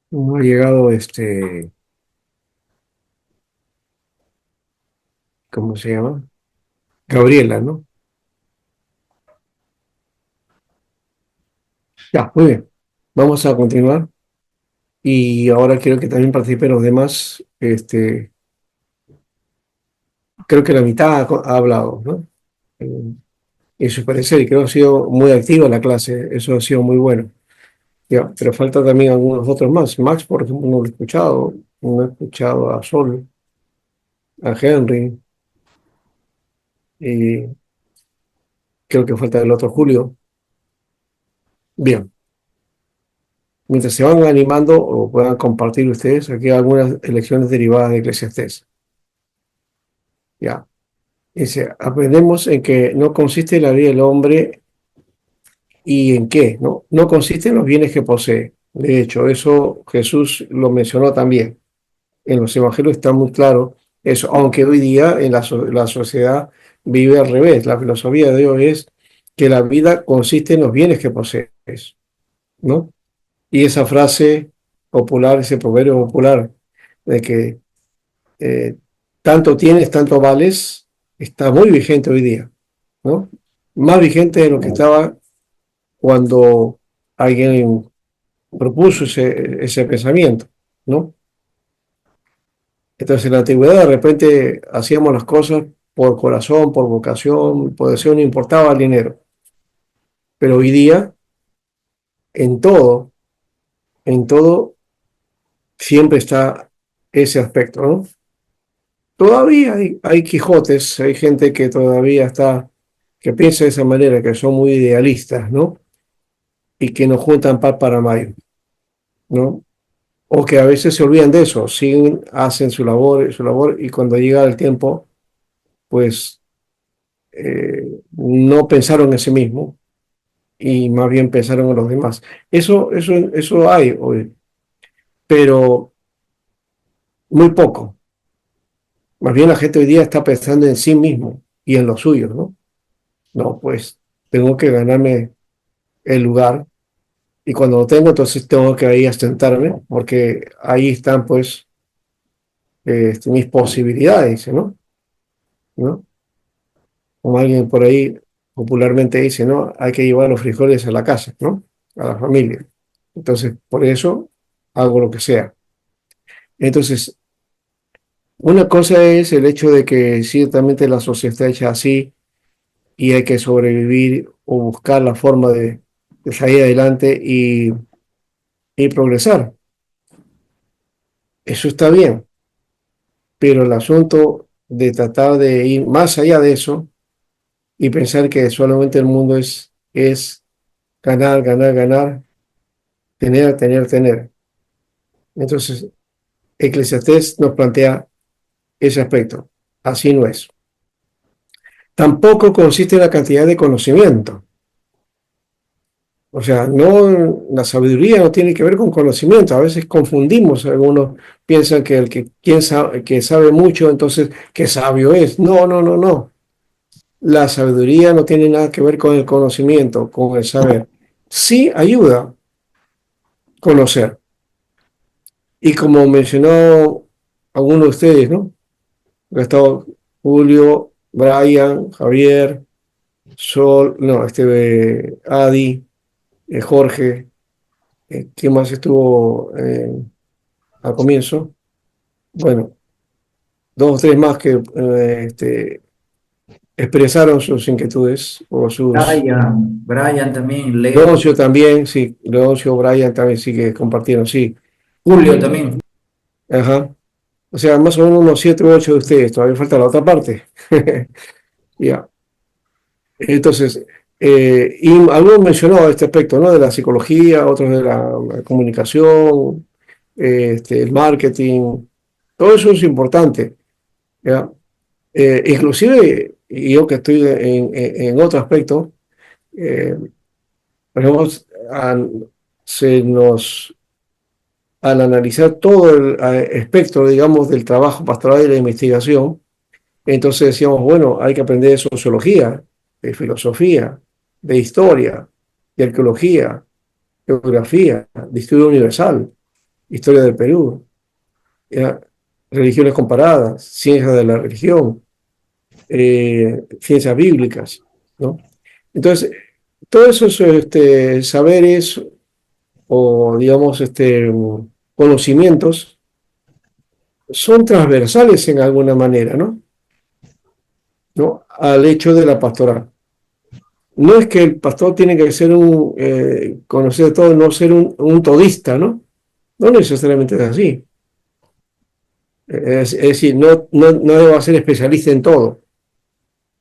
No ha llegado ¿cómo se llama? Gabriela, ¿no? Ya, muy bien. Vamos a continuar. Y ahora quiero que también participen los demás. Creo que la mitad ha hablado, ¿no? En su parecer, y creo que ha sido muy activa la clase. Eso ha sido muy bueno. Ya, pero falta también algunos otros más. Max, por ejemplo, no lo he escuchado. No he escuchado a Sol, a Henry. Y creo que falta el otro Julio. Bien. Mientras se van animando o puedan compartir ustedes, aquí hay algunas elecciones derivadas de Eclesiastés. Ya. Dice, aprendemos en que no consiste la vida del hombre y en qué, ¿no? No consiste en los bienes que posee. De hecho, eso Jesús lo mencionó también. En los evangelios está muy claro eso, aunque hoy día en la sociedad vive al revés. La filosofía de hoy es que la vida consiste en los bienes que posees, ¿no? Y esa frase popular, ese proverbio popular de que eh, tanto tienes, tanto vales, está muy vigente hoy día, ¿no? Más vigente de lo que estaba cuando alguien propuso ese pensamiento, ¿no? Entonces en la antigüedad de repente hacíamos las cosas por corazón, por vocación, por deseo, no importaba el dinero. Pero hoy día, en todo, en todo, siempre está ese aspecto, ¿no? Todavía hay Quijotes, hay gente que todavía está, que piensa de esa manera, que son muy idealistas, ¿no? Y que no juntan pan para mayo, ¿no? O que a veces se olvidan de eso, siguen, hacen su labor, y cuando llega el tiempo, pues no pensaron en sí mismo y más bien pensaron en los demás. Eso hay hoy, pero muy poco. Más bien la gente hoy día está pensando en sí mismo y en lo suyo, ¿no? No, pues tengo que ganarme el lugar y cuando lo tengo, entonces tengo que ahí asentarme porque ahí están pues mis posibilidades, ¿no? ¿No? Como alguien por ahí popularmente dice, ¿no? Hay que llevar los frijoles a la casa, ¿no? A la familia. Entonces, por eso hago lo que sea. Entonces, una cosa es el hecho de que ciertamente la sociedad está hecha así y hay que sobrevivir o buscar la forma de salir adelante y progresar. Eso está bien, pero el asunto de tratar de ir más allá de eso y pensar que solamente el mundo es ganar, ganar, ganar, tener, tener, tener. Entonces, Eclesiastés nos plantea ese aspecto. Así no es. Tampoco consiste en la cantidad de conocimiento. O sea, no, la sabiduría no tiene que ver con conocimiento. A veces confundimos. Algunos piensan que que sabe mucho, entonces, qué sabio es. No, no, no, no. La sabiduría no tiene nada que ver con el conocimiento, con el saber. Sí ayuda a conocer. Y como mencionó alguno de ustedes, ¿no? Ha estado Julio, Brian, Javier, Sol, no, Adi, Jorge, ¿quién más estuvo al comienzo? Bueno, dos o tres más que expresaron sus inquietudes o sus... Brian también, Leo, Leoncio también, sí, Leoncio, Brian también sí que compartieron, sí. Julio también. Ajá. O sea, más o menos unos siete u ocho de ustedes, todavía falta la otra parte. Ya. Entonces, y algunos mencionó este aspecto, ¿no? De la psicología, otros de la comunicación, el marketing, todo eso es importante, ¿ya? Inclusive, y yo que estoy en otro aspecto, eh, por ejemplo, al, se nos, al analizar todo el espectro, digamos, del trabajo pastoral y la investigación, entonces decíamos, bueno, hay que aprender de sociología, de filosofía, de historia, de arqueología, geografía, de historia universal, historia del Perú, ¿ya? Religiones comparadas, ciencias de la religión, ciencias bíblicas, ¿no? Entonces, todos esos saberes o, digamos, conocimientos son transversales en alguna manera, ¿no? ¿No? Al hecho de la pastoral. No es que el pastor tiene que ser conocer todo, no ser un todista, ¿no? No necesariamente es así. Es decir, no debe ser especialista en todo.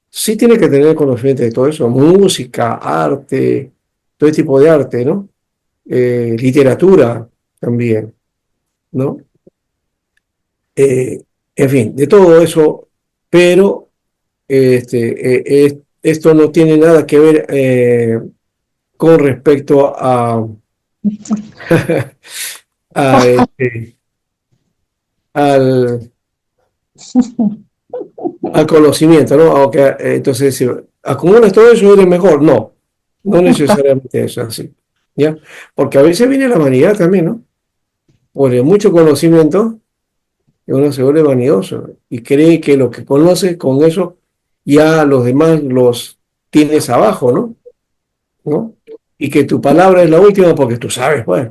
Sí tiene que tener conocimiento de todo eso, música, arte, todo tipo de arte, ¿no? Literatura también, ¿no? En fin, de todo eso, pero esto no tiene nada que ver con respecto a, al, al conocimiento, ¿no? Entonces, si acumulas todo eso, eres mejor. No, no necesariamente es así, ¿ya? Porque a veces viene la vanidad también, ¿no? Por el mucho conocimiento, uno se vuelve vanidoso y cree que lo que conoce, con eso ya los demás los tienes abajo, ¿no? ¿No? Y que tu palabra es la última porque tú sabes, pues.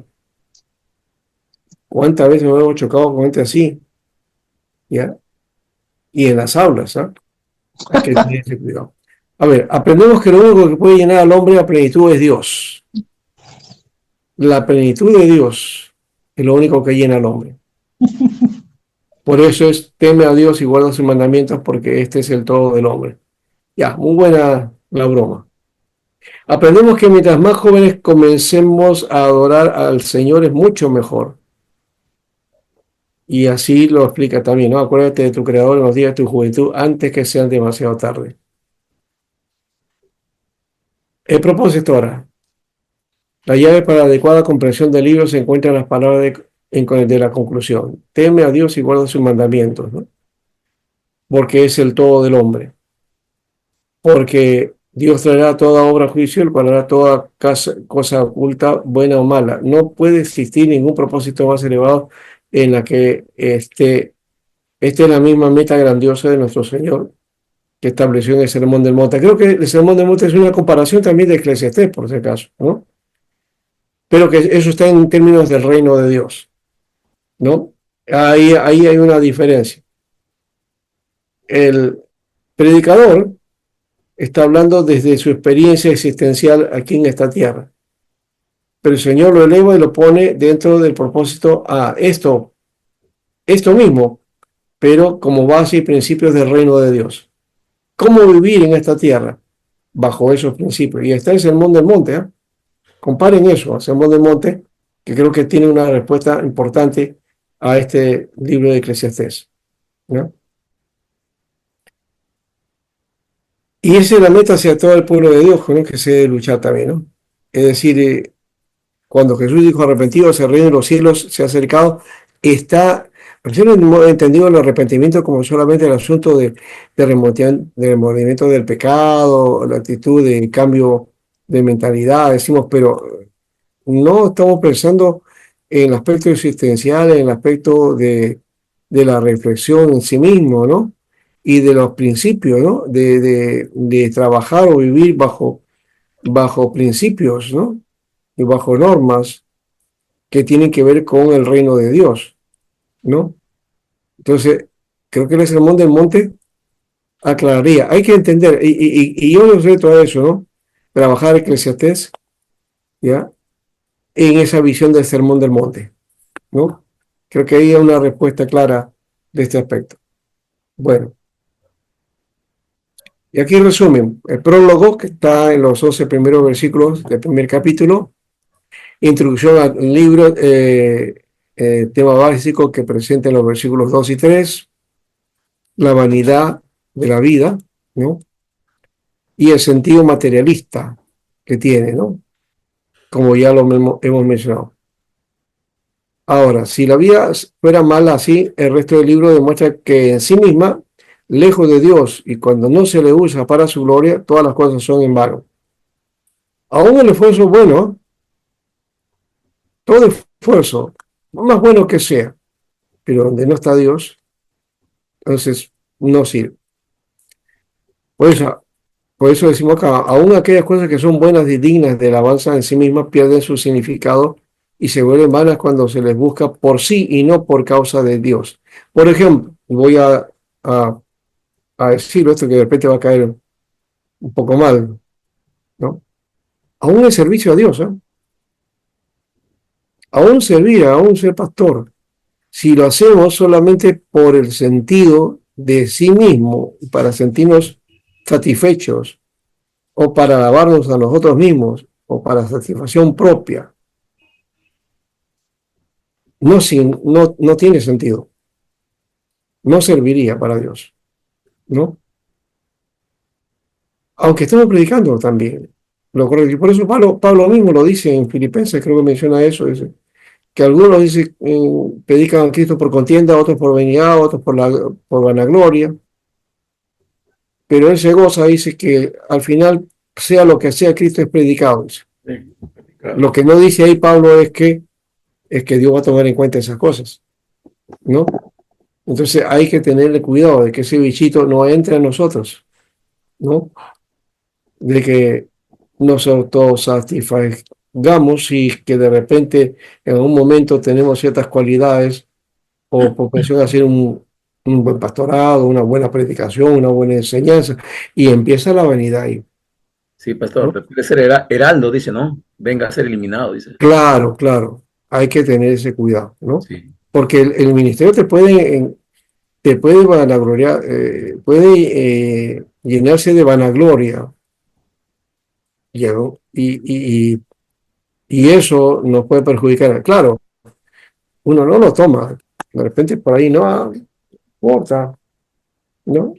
¿Cuántas veces me hemos chocado con gente así? ¿Ya? Y en las aulas, ¿ah? Hay que tener ese cuidado. A ver, aprendemos que lo único que puede llenar al hombre a plenitud es Dios. La plenitud de Dios es lo único que llena al hombre. Por eso es teme a Dios y guarda sus mandamientos, porque este es el todo del hombre. Ya, muy buena la broma. Aprendemos que mientras más jóvenes comencemos a adorar al Señor es mucho mejor. Y así lo explica también, ¿no? Acuérdate de tu Creador en los días de tu juventud antes que sean demasiado tarde. El propósito ahora. La llave para la adecuada comprensión del libro se encuentra en las palabras de la conclusión. Teme a Dios y guarda sus mandamientos, ¿no? Porque es el todo del hombre. Porque Dios traerá toda obra a juicio, el cual hará toda cosa oculta, buena o mala. No puede existir ningún propósito más elevado en la que esté la misma meta grandiosa de nuestro Señor que estableció en el Sermón del Monte. Creo que el Sermón del Monte es una comparación también de Eclesiastés, por si acaso, ¿no? Pero que eso está en términos del reino de Dios, ¿no? Ahí hay una diferencia. El predicador está hablando desde su experiencia existencial aquí en esta tierra, pero el Señor lo eleva y lo pone dentro del propósito a esto mismo, pero como base y principios del reino de Dios. ¿Cómo vivir en esta tierra bajo esos principios? Y está el Sermón del Monte, ¿eh? Comparen eso, el Sermón del Monte, que creo que tiene una respuesta importante a este libro de Eclesiastés, ¿no? Y esa es la meta hacia todo el pueblo de Dios, con el que se debe luchar también, ¿no? Es decir, cuando Jesús dijo arrepentidos, el reino de los cielos se ha acercado, yo no he entendido el arrepentimiento como solamente el asunto de remordimiento del pecado, la actitud de cambio de mentalidad, decimos, pero no estamos pensando en el aspecto existencial, en el aspecto de la reflexión en sí mismo, ¿no? Y de los principios, ¿no? De trabajar o vivir bajo principios, ¿no? Y bajo normas que tienen que ver con el reino de Dios, ¿no? Entonces, creo que el Sermón del Monte aclararía. Hay que entender, y yo les reto a eso, ¿no? Trabajar Eclesiastés, ¿ya? En esa visión del Sermón del Monte, ¿no? Creo que ahí hay una respuesta clara de este aspecto. Bueno, y aquí resumen, el prólogo que está en los 12 primeros versículos del primer capítulo, introducción al libro, tema básico que presenta en los versículos 2 y 3, la vanidad de la vida, ¿no? Y el sentido materialista que tiene, ¿no? Como ya lo hemos mencionado. Ahora, si la vida fuera mala así, el resto del libro demuestra que en sí misma, lejos de Dios y cuando no se le usa para su gloria, todas las cosas son en vano. Aún el esfuerzo bueno todo esfuerzo, más bueno que sea, pero donde no está Dios, entonces no sirve. Por eso, por eso decimos acá, aún aquellas cosas que son buenas y dignas de alabanza en sí mismas pierden su significado y se vuelven vanas cuando se les busca por sí y no por causa de Dios. Por ejemplo, voy a, a decirlo esto que de repente va a caer un poco mal, ¿no? Aún el servicio a Dios, ¿eh? Aún servir, aún ser pastor, si lo hacemos solamente por el sentido de sí mismo, para sentirnos satisfechos, o para alabarnos a nosotros mismos, o para satisfacción propia, no tiene sentido, no serviría para Dios, ¿no? Aunque estemos predicando también. Lo correcto. Y por eso Pablo mismo lo dice en Filipenses, creo que menciona eso, dice, que algunos dicen, predican a Cristo por contienda, otros por vanidad, otros por vanagloria, pero él se goza, dice que al final, sea lo que sea, Cristo es predicado. Dice. Sí, claro. Lo que no dice ahí Pablo es que Dios va a tomar en cuenta esas cosas, ¿no? Entonces hay que tenerle cuidado de que ese bichito no entre a nosotros, ¿no? De que nos autosatisfagamos y que de repente en algún momento tenemos ciertas cualidades o propensión a hacer un buen pastorado, una buena predicación, una buena enseñanza, y empieza la vanidad ahí, Sí, pastor, ¿no? pero puede ser heraldo, dice, ¿no? Venga a ser eliminado, dice. Claro, claro, hay que tener ese cuidado, ¿no? Sí, Porque el ministerio te puede vanagloriar, puede llenarse de vanagloria, ¿no? Y eso nos puede perjudicar. Claro, uno no lo toma, de repente por ahí no importa, ¿no?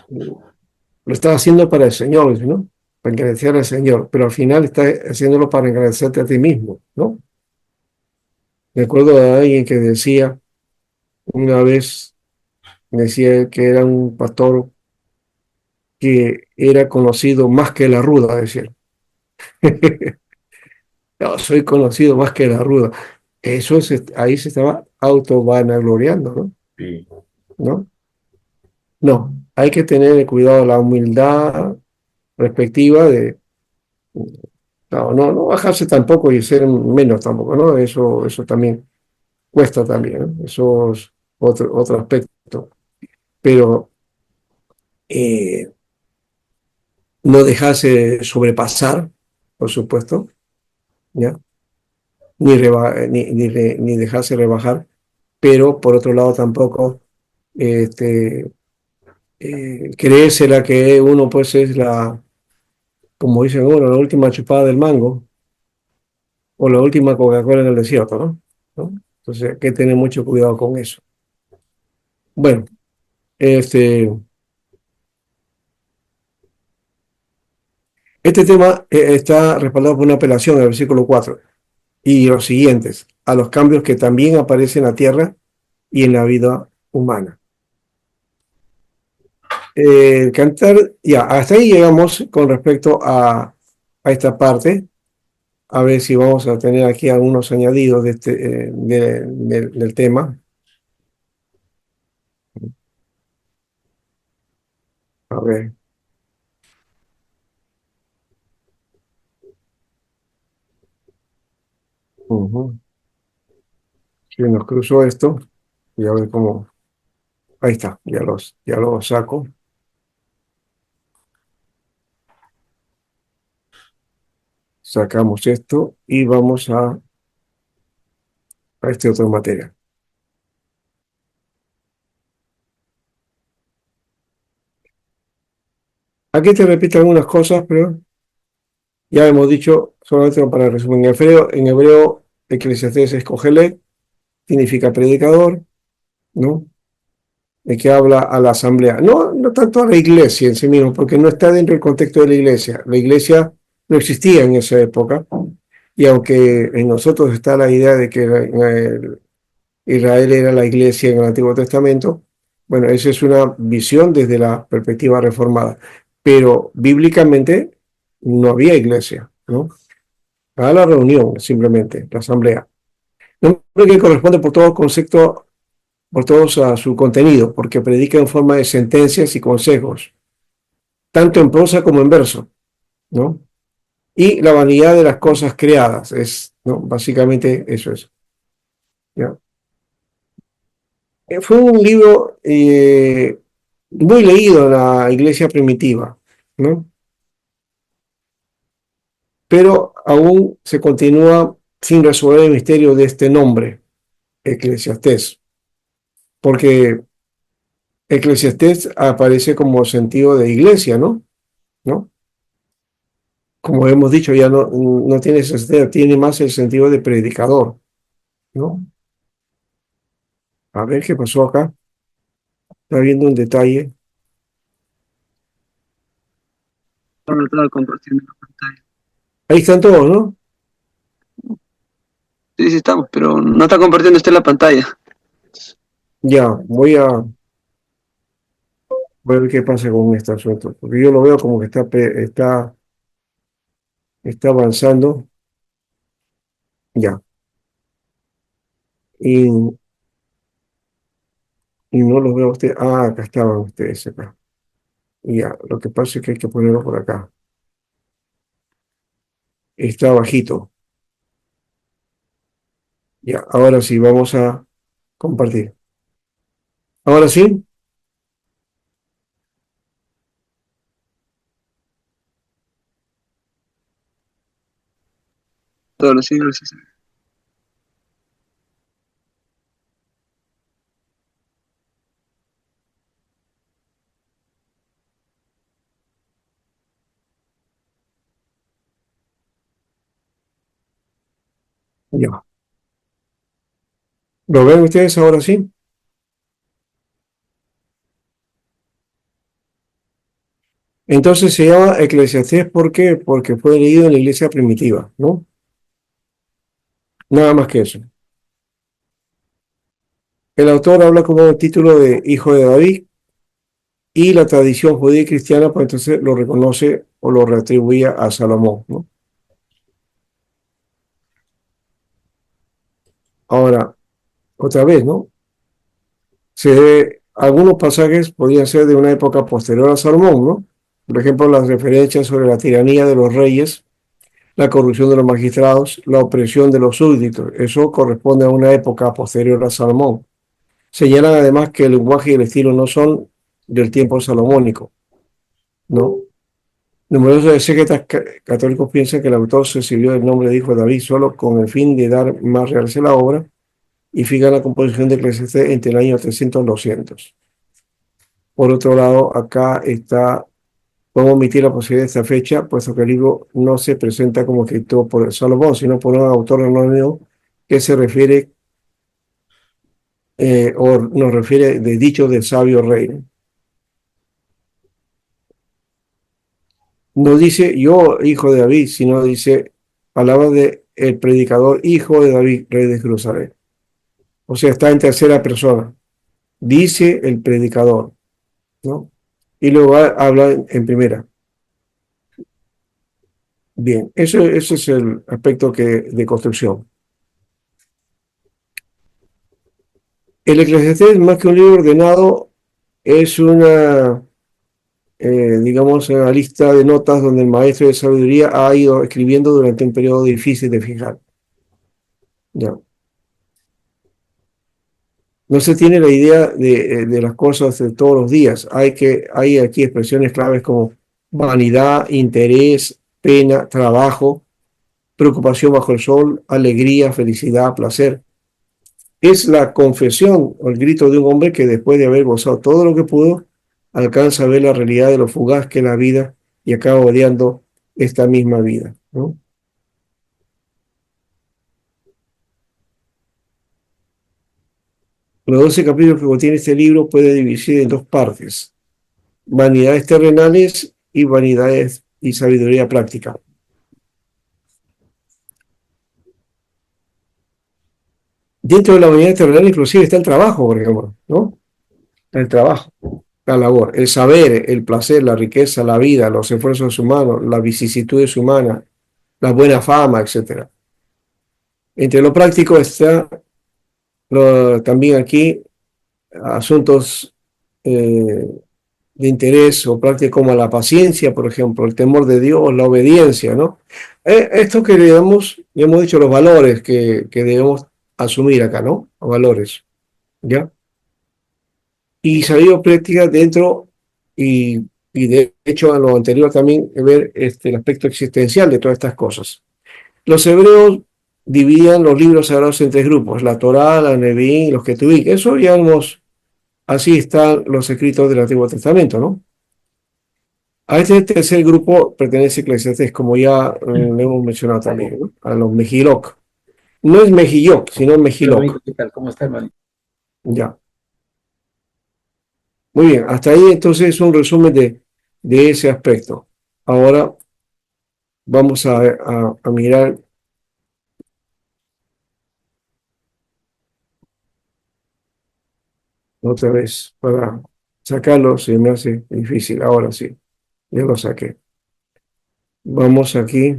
Lo está haciendo para el Señor, ¿no? Para agradecer al Señor, pero al final está haciéndolo para agradecerte a ti mismo, ¿no? Me acuerdo de alguien que decía, una vez, decía que era un pastor que era conocido más que la ruda, decía. No, soy conocido más que la ruda. Ahí se estaba auto vanagloriando, ¿no? sí. ¿No? No, hay que tener cuidado, la humildad respectiva de, no bajarse tampoco y ser menos tampoco, ¿no? Eso también cuesta también, ¿no? Eso es otro aspecto. Pero eh, no dejarse sobrepasar, por supuesto, ¿ya? Ni dejarse rebajar, pero por otro lado tampoco este, creérsela que uno pues es como dicen uno, la última chupada del mango o la última Coca-Cola en el desierto, ¿no? ¿No? Entonces hay que tener mucho cuidado con eso. Bueno, este tema está respaldado por una apelación al versículo 4 y los siguientes, a los cambios que también aparecen en la tierra y en la vida humana. Cantar, ya, hasta ahí llegamos con respecto a esta parte. A ver si vamos a tener aquí algunos añadidos del tema. A ver. Ujú. Si nos cruzó esto, y a ver cómo. Ahí está, ya lo saco. Sacamos esto y vamos a este otro material. Aquí te repito algunas cosas, pero ya hemos dicho, solamente para resumir, en hebreo Eclesiastés es Cogelet, significa predicador, ¿no? De que habla a la asamblea. No tanto a la iglesia en sí mismo, porque no está dentro del contexto de la iglesia. La iglesia no existía en esa época, y aunque en nosotros está la idea de que Israel era la iglesia en el Antiguo Testamento, bueno, esa es una visión desde la perspectiva reformada, pero bíblicamente no había iglesia, ¿no? A la reunión, simplemente, la asamblea. Nombre que corresponde por todo concepto, por todo su contenido, porque predica en forma de sentencias y consejos, tanto en prosa como en verso, ¿no? Y la vanidad de las cosas creadas, es, ¿no? Básicamente eso es. ¿Ya? Fue un libro muy leído en la iglesia primitiva, ¿no? Pero aún se continúa sin resolver el misterio de este nombre, Eclesiastés, porque Eclesiastés aparece como sentido de iglesia, ¿no? ¿No? Como hemos dicho, ya no tiene ese sentido, tiene más el sentido de predicador, ¿no? A ver qué pasó acá, está viendo un detalle. Estaba compartiendo la pantalla. Ahí están todos, ¿no? Sí, sí estamos, pero no está compartiendo usted la pantalla. Ya, voy a ver qué pasa con este asunto, porque yo lo veo como que está avanzando, ya, y, y no los veo a ustedes. Ah, acá estaban ustedes, acá. Ya, lo que pasa es que hay que ponerlo por acá. Está bajito. Ya, ahora sí, vamos a compartir. Ahora sí, Ahora sí, gracias. ya. ¿Lo ven ustedes ahora sí? Entonces se llama Eclesiastés, ¿por qué? Porque fue leído en la iglesia primitiva, ¿no? Nada más que eso. El autor habla como título de hijo de David y la tradición judía y cristiana, pues entonces lo reconoce o lo reatribuye a Salomón, ¿no? Ahora, otra vez, ¿no? Algunos pasajes podrían ser de una época posterior a Salomón, ¿no? Por ejemplo, las referencias sobre la tiranía de los reyes, la corrupción de los magistrados, la opresión de los súbditos. Eso corresponde a una época posterior a Salomón. Señalan además que el lenguaje y el estilo no son del tiempo salomónico, ¿no? Numerosos exégetas católicos piensan que el autor se sirvió del nombre de hijo de David solo con el fin de dar más realce a la obra y fijan la composición de Eclesiastés entre el año 300 y 200. Por otro lado, acá está, podemos omitir la posibilidad de esta fecha, puesto que el libro no se presenta como escrito por Salomón, sino por un autor anónimo que se refiere o nos refiere de dicho del sabio rey. No dice yo, hijo de David, sino dice palabra de el predicador, hijo de David, rey de Jerusalén. O sea, está en tercera persona. Dice el predicador, ¿no? Y luego habla en primera. Bien, eso es el aspecto de construcción. El Eclesiastés, más que un libro ordenado, es digamos, una lista de notas donde el maestro de sabiduría ha ido escribiendo durante un periodo difícil de fijar. ¿Ya? No se tiene la idea de las cosas de todos los días. Hay aquí expresiones claves como vanidad, interés, pena, trabajo, preocupación bajo el sol, alegría, felicidad, placer. Es la confesión o el grito de un hombre que después de haber gozado todo lo que pudo, alcanza a ver la realidad de lo fugaz que es la vida y acaba odiando esta misma vida, ¿no? Los 12 capítulos que contiene este libro puede dividirse en dos partes: vanidades terrenales y vanidades y sabiduría práctica. Dentro de la vanidad terrenal inclusive está el trabajo, por ejemplo, ¿no? El trabajo, la labor, el saber, el placer, la riqueza, la vida, los esfuerzos humanos, las vicisitudes humanas, la buena fama, etcétera. Entre lo práctico está también aquí asuntos de interés o práctico como la paciencia, por ejemplo, el temor de Dios, la obediencia, ¿no? Esto que le damos, ya hemos dicho los valores que debemos asumir acá, ¿no? Los valores, ¿ya? Y sabido práctica dentro y de hecho a lo anterior también ver el aspecto existencial de todas estas cosas. Los hebreos dividían los libros sagrados en tres grupos, la Torá, la Neví y los Ketubim. Eso ya hemos, así están los escritos del Antiguo Testamento, ¿no? A este tercer grupo pertenece Eclesiastés, como ya le hemos mencionado también, ¿no? A los Mejilok. No es Mejilloc, sino Hola, amigo, Mejilok. ¿qué tal? ¿Cómo está, hermano? Ya. Muy bien, hasta ahí entonces es un resumen de ese aspecto. Ahora vamos a mirar otra vez para sacarlo, se me hace difícil. Ahora sí, ya lo saqué. Vamos aquí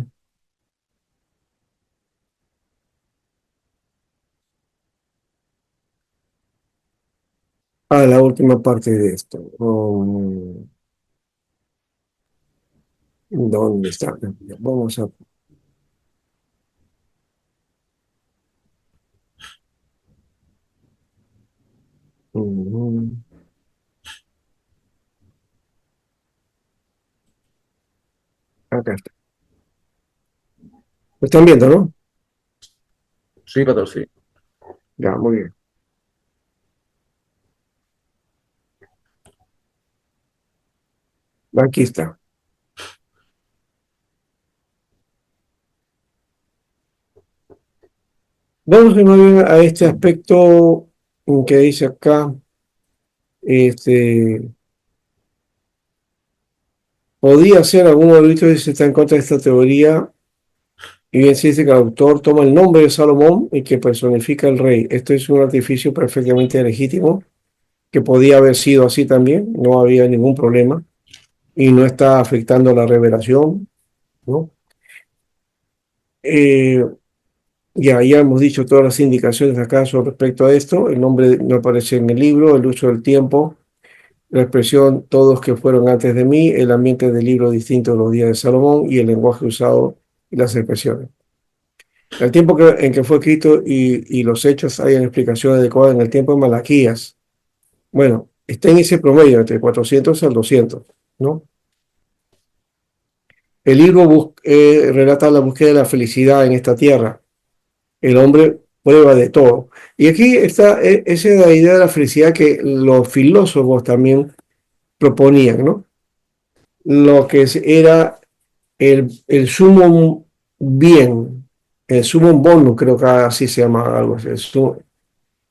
a la última parte de esto. ¿Dónde está? Vamos a... Acá está. Lo están viendo, ¿no? Sí, pastor, sí. Ya, muy bien. Aquí está. Vamos más bien a este aspecto que dice acá, este, podía ser, algunos autores está en contra de esta teoría, y bien se dice que el autor toma el nombre de Salomón y que personifica al rey. Esto es un artificio perfectamente legítimo, que podía haber sido así también, no había ningún problema, y no está afectando la revelación, ¿no? Ya hemos dicho todas las indicaciones acá respecto a esto, el nombre no aparece en el libro, el uso del tiempo, la expresión todos que fueron antes de mí, el ambiente del libro distinto de los días de Salomón y el lenguaje usado y las expresiones. El tiempo en que fue escrito y los hechos hay en explicación adecuada en el tiempo de Malaquías. Bueno, está en ese promedio entre 400 al 200, ¿no? El libro relata la búsqueda de la felicidad en esta tierra. El hombre prueba de todo. Y aquí está esa es la idea de la felicidad que los filósofos también proponían, ¿no? Lo que era el sumo bien, el sumo bonus, creo que así se llama algo así,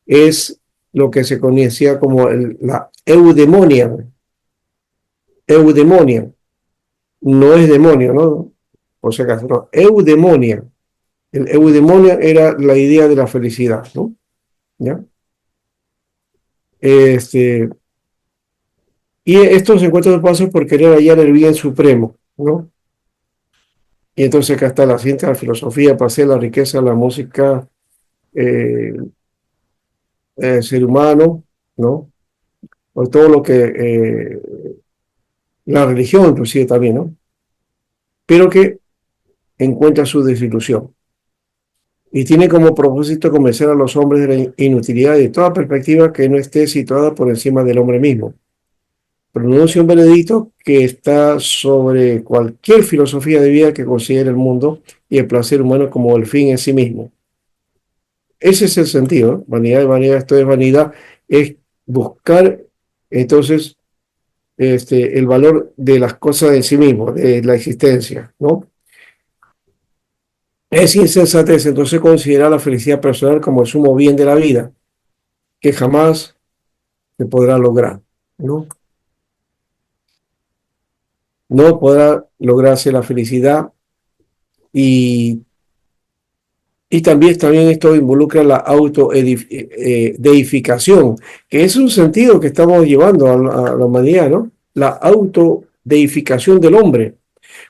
es lo que se conocía como la eudemonia. Eudemonia, no es demonio, ¿no? Por si acaso, no, eudemonia. El eudemonia era la idea de la felicidad, ¿no? ¿Ya? Y esto se encuentra en pasos por querer hallar el bien supremo, ¿no? Y entonces acá está la ciencia, la filosofía, el placer, la riqueza, la música, eh, el ser humano, ¿no? Por todo lo que, la religión inclusive también, ¿no? Pero que encuentra su desilusión. Y tiene como propósito convencer a los hombres de la inutilidad de toda perspectiva que no esté situada por encima del hombre mismo. Pronuncia un veredicto que está sobre cualquier filosofía de vida que considere el mundo y el placer humano como el fin en sí mismo. Ese es el sentido, ¿no? Vanidad y vanidad, esto es vanidad, es buscar entonces el valor de las cosas en sí mismo, de la existencia, ¿no? Es insensatez entonces considerar la felicidad personal como el sumo bien de la vida, que jamás se podrá lograr, ¿no? No podrá lograrse la felicidad y también esto involucra la autodeificación, que es un sentido que estamos llevando a la humanidad, ¿no? La autodeificación del hombre.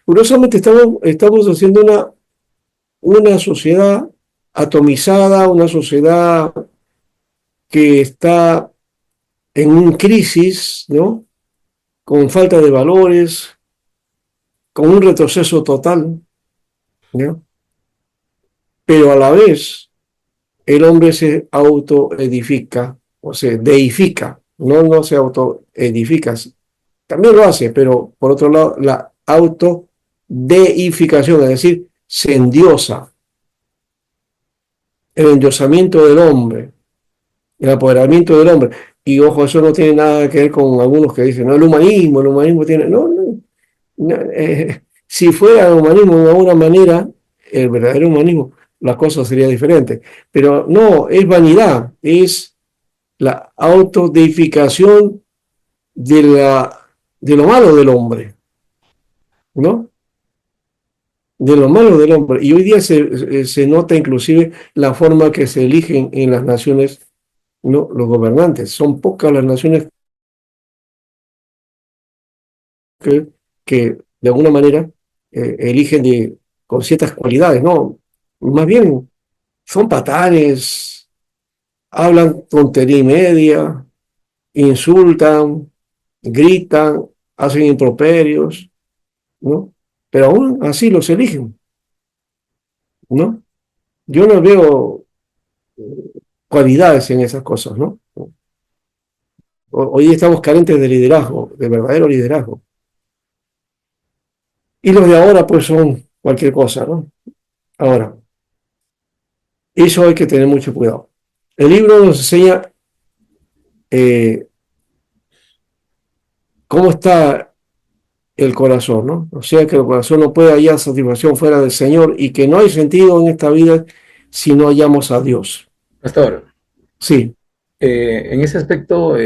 Curiosamente estamos haciendo una sociedad atomizada, una sociedad que está en un crisis, ¿no? Con falta de valores, con un retroceso total, ¿no? Pero a la vez el hombre se autoedifica, o se deifica, no se autoedifica, también lo hace, pero por otro lado la autodeificación, es decir, se endiosa, el endiosamiento del hombre, el apoderamiento del hombre. Y ojo, eso no tiene nada que ver con algunos que dicen, no, el humanismo tiene, no, si fuera el humanismo de alguna manera, el verdadero humanismo, la cosa sería diferente. Pero no, es vanidad, es la autodeificación de lo malo del hombre, ¿no? De lo malo del hombre. Y hoy día se nota inclusive la forma que se eligen en las naciones, ¿no? Los gobernantes. Son pocas las naciones que de alguna manera eligen con ciertas cualidades, ¿no? Más bien son patanes, hablan tontería y media, insultan, gritan, hacen improperios, ¿no? Pero aún así los eligen, ¿no? Yo no veo cualidades en esas cosas, ¿no? Hoy estamos carentes de liderazgo, de verdadero liderazgo. Y los de ahora, pues, son cualquier cosa, ¿no? Ahora, eso hay que tener mucho cuidado. El libro nos enseña cómo está el corazón, ¿no? O sea, que el corazón no puede hallar satisfacción fuera del Señor y que no hay sentido en esta vida si no hallamos a Dios. Pastor, Sí, en ese aspecto,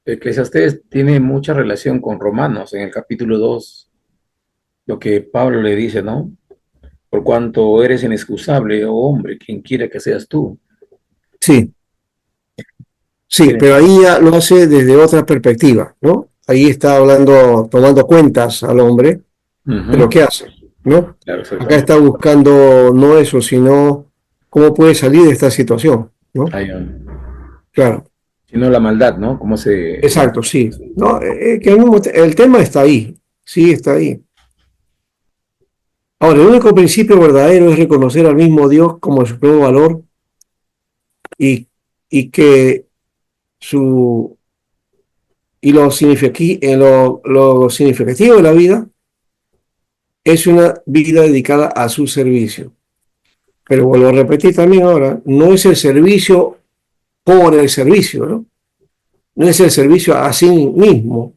Eclesiastés tiene mucha relación con Romanos, en el capítulo 2, lo que Pablo le dice, ¿no? Por cuanto eres inexcusable, oh hombre, quien quiera que seas tú. sí, sí, Tiene- pero ahí ya lo hace desde otra perspectiva, ¿no? Ahí está hablando, tomando cuentas al hombre de lo Ujú, que hace, ¿no? claro, Acá exactamente. está buscando no eso, sino cómo puede salir de esta situación, ¿no? Ahí, Claro, sino la maldad, ¿no? Cómo se... exacto, sí. No, que el tema está ahí, sí, está ahí. Ahora, el único principio verdadero es reconocer al mismo Dios como el supremo valor y, y que su y lo significativo de la vida es una vida dedicada a su servicio. Pero vuelvo a repetir también ahora, no es el servicio por el servicio, ¿no? No es el servicio a sí mismo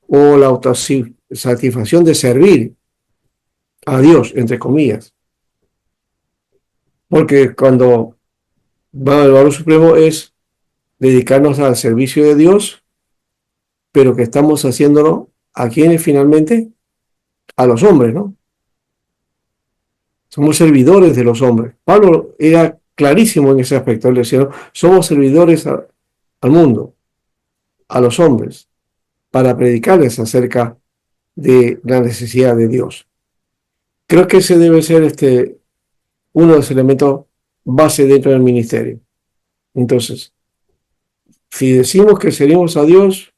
o la autosatisfacción de servir a Dios, entre comillas. Porque cuando va al valor supremo es dedicarnos al servicio de Dios, pero que estamos haciéndolo a quienes finalmente, a los hombres, ¿no? Somos servidores de los hombres. Pablo era clarísimo en ese aspecto. Él decía, ¿no? Somos servidores al mundo, a los hombres, para predicarles acerca de la necesidad de Dios. Creo que ese debe ser uno de los elementos base dentro del ministerio. Entonces, si decimos que servimos a Dios,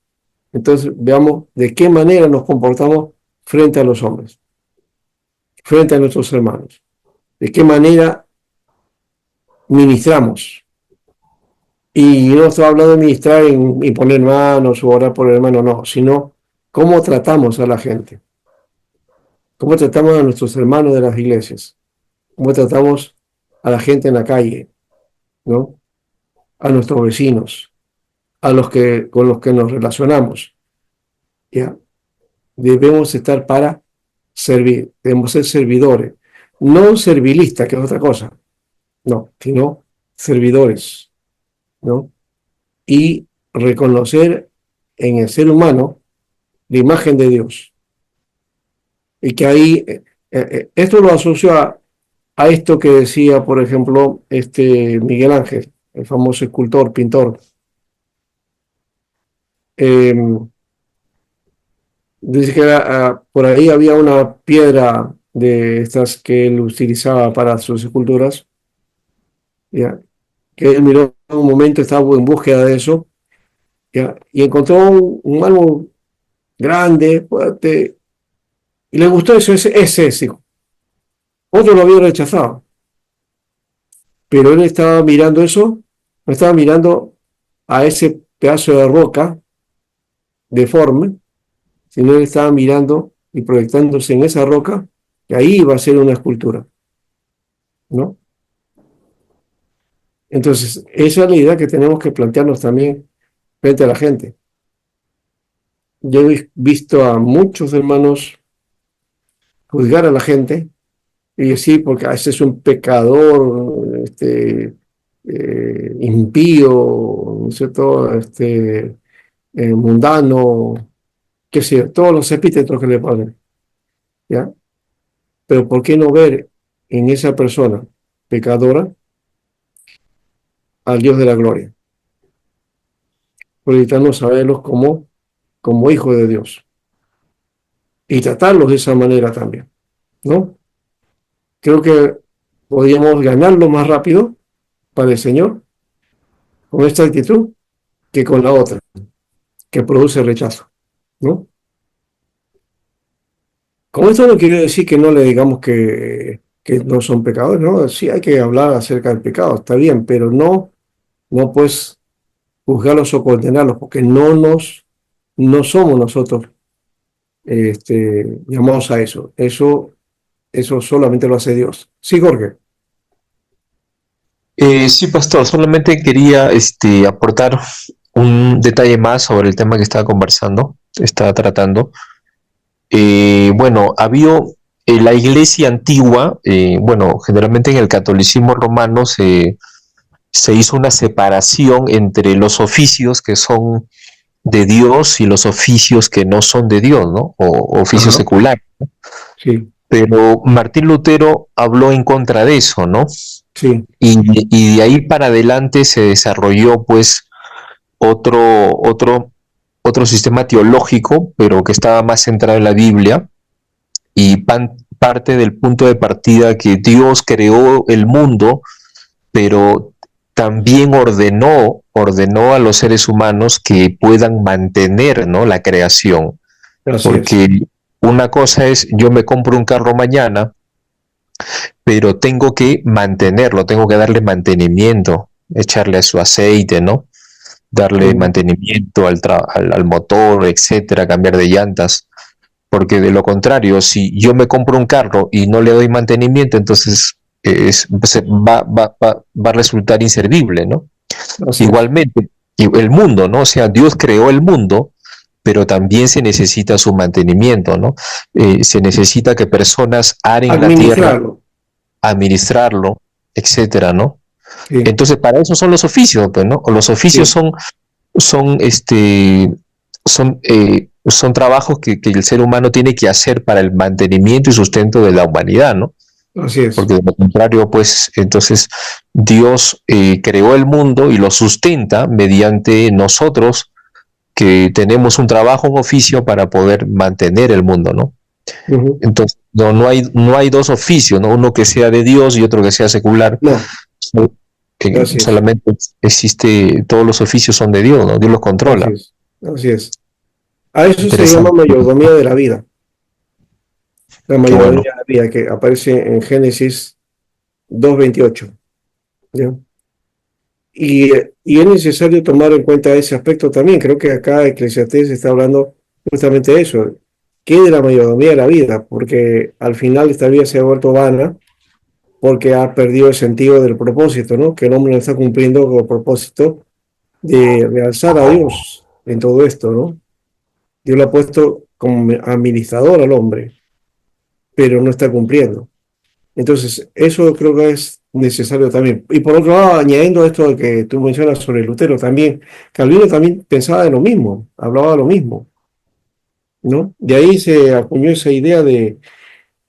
entonces veamos de qué manera nos comportamos frente a los hombres, frente a nuestros hermanos, de qué manera ministramos. Y no estoy hablando de ministrar en imponer manos o orar por el hermano, no, sino cómo tratamos a la gente, cómo tratamos a nuestros hermanos de las iglesias, cómo tratamos a la gente en la calle, ¿no? A nuestros vecinos, con los que nos relacionamos, ¿ya? Debemos estar para servir, debemos ser servidores, no servilistas, que es otra cosa, no, sino servidores, ¿no? Y reconocer en el ser humano la imagen de Dios. Y que ahí, esto lo asocio a esto que decía, por ejemplo, Miguel Ángel, el famoso escultor, pintor. Dice que por ahí había una piedra de estas que él utilizaba para sus esculturas, ¿ya? Que él miró en un momento, estaba en búsqueda de eso, ¿ya? Y encontró un árbol grande, fuerte, y le gustó eso, ese hijo. Otro lo había rechazado, pero él estaba mirando eso, no estaba mirando a ese pedazo de roca deforme, sino él estaba mirando y proyectándose en esa roca, que ahí iba a ser una escultura, ¿no? Entonces, esa es la idea que tenemos que plantearnos también frente a la gente. Yo he visto a muchos hermanos juzgar a la gente y decir, porque a ese es un pecador, impío, ¿no es cierto? Mundano, qué sé yo, todos los epítetos que le ponen, ¿ya? Pero ¿por qué no ver en esa persona pecadora al Dios de la gloria? Proyectarnos a verlos como hijos de Dios y tratarlos de esa manera también, ¿no? Creo que podríamos ganarlo más rápido para el Señor con esta actitud que con la otra, que produce rechazo, ¿no? Con esto no quiero decir que no le digamos que no son pecadores, ¿no? Sí hay que hablar acerca del pecado, está bien, pero no pues juzgarlos o condenarlos, porque no somos nosotros llamados a eso. Eso solamente lo hace Dios. Sí, Jorge. Sí, pastor, solamente quería aportar un detalle más sobre el tema que estaba tratando. Bueno, había la iglesia antigua, bueno, generalmente en el catolicismo romano se hizo una separación entre los oficios que son de Dios y los oficios que no son de Dios, ¿no? O oficios Ajá, seculares. sí, Pero Martín Lutero habló en contra de eso, ¿no? sí, Y de ahí para adelante se desarrolló pues otro, otro, otro sistema teológico, pero que estaba más centrado en la Biblia y parte del punto de partida que Dios creó el mundo, pero también ordenó a los seres humanos que puedan mantener, ¿no?, la creación. así es. Porque una cosa es, yo me compro un carro mañana, pero tengo que mantenerlo, tengo que darle mantenimiento, echarle su aceite, ¿no? Darle Mm, mantenimiento al motor, etcétera, cambiar de llantas. Porque de lo contrario, si yo me compro un carro y no le doy mantenimiento, entonces va a resultar inservible, ¿no? así es. Igualmente, el mundo, ¿no? O sea, Dios creó el mundo, pero también se necesita su mantenimiento, ¿no? Se necesita que personas aren la tierra, Administrarlo, administrarlo, etcétera, ¿no? sí, Entonces, para eso son los oficios, pues, ¿no? Los oficios sí, son, son trabajos que el ser humano tiene que hacer para el mantenimiento y sustento de la humanidad, ¿no? así es. Porque de lo contrario, pues, entonces Dios creó el mundo y lo sustenta mediante nosotros que tenemos un trabajo, un oficio para poder mantener el mundo, ¿no? Ujú. Entonces, no hay dos oficios, ¿no? Uno que sea de Dios y otro que sea secular. No, así es, Solamente existe, todos los oficios son de Dios, ¿no? Dios los así controla. es, así es. A eso se llama Interesante. mayordomía de la vida. La Qué bueno. mayordomía de la vida que aparece en Génesis 2:28. ¿Ya? Y es necesario tomar en cuenta ese aspecto también. Creo que acá Eclesiastés está hablando justamente de eso. ¿Qué de la mayordomía de la vida? Porque al final esta vida se ha vuelto vana porque ha perdido el sentido del propósito, ¿no? Que el hombre no está cumpliendo con el propósito de realzar a Dios en todo esto, ¿no? Dios lo ha puesto como administrador al hombre, pero no está cumpliendo. Entonces, eso creo que es necesario también. Y por otro lado, añadiendo esto que tú mencionas sobre Lutero también, Calvino también pensaba de lo mismo, hablaba de lo mismo, ¿no? De ahí se acuñó esa idea de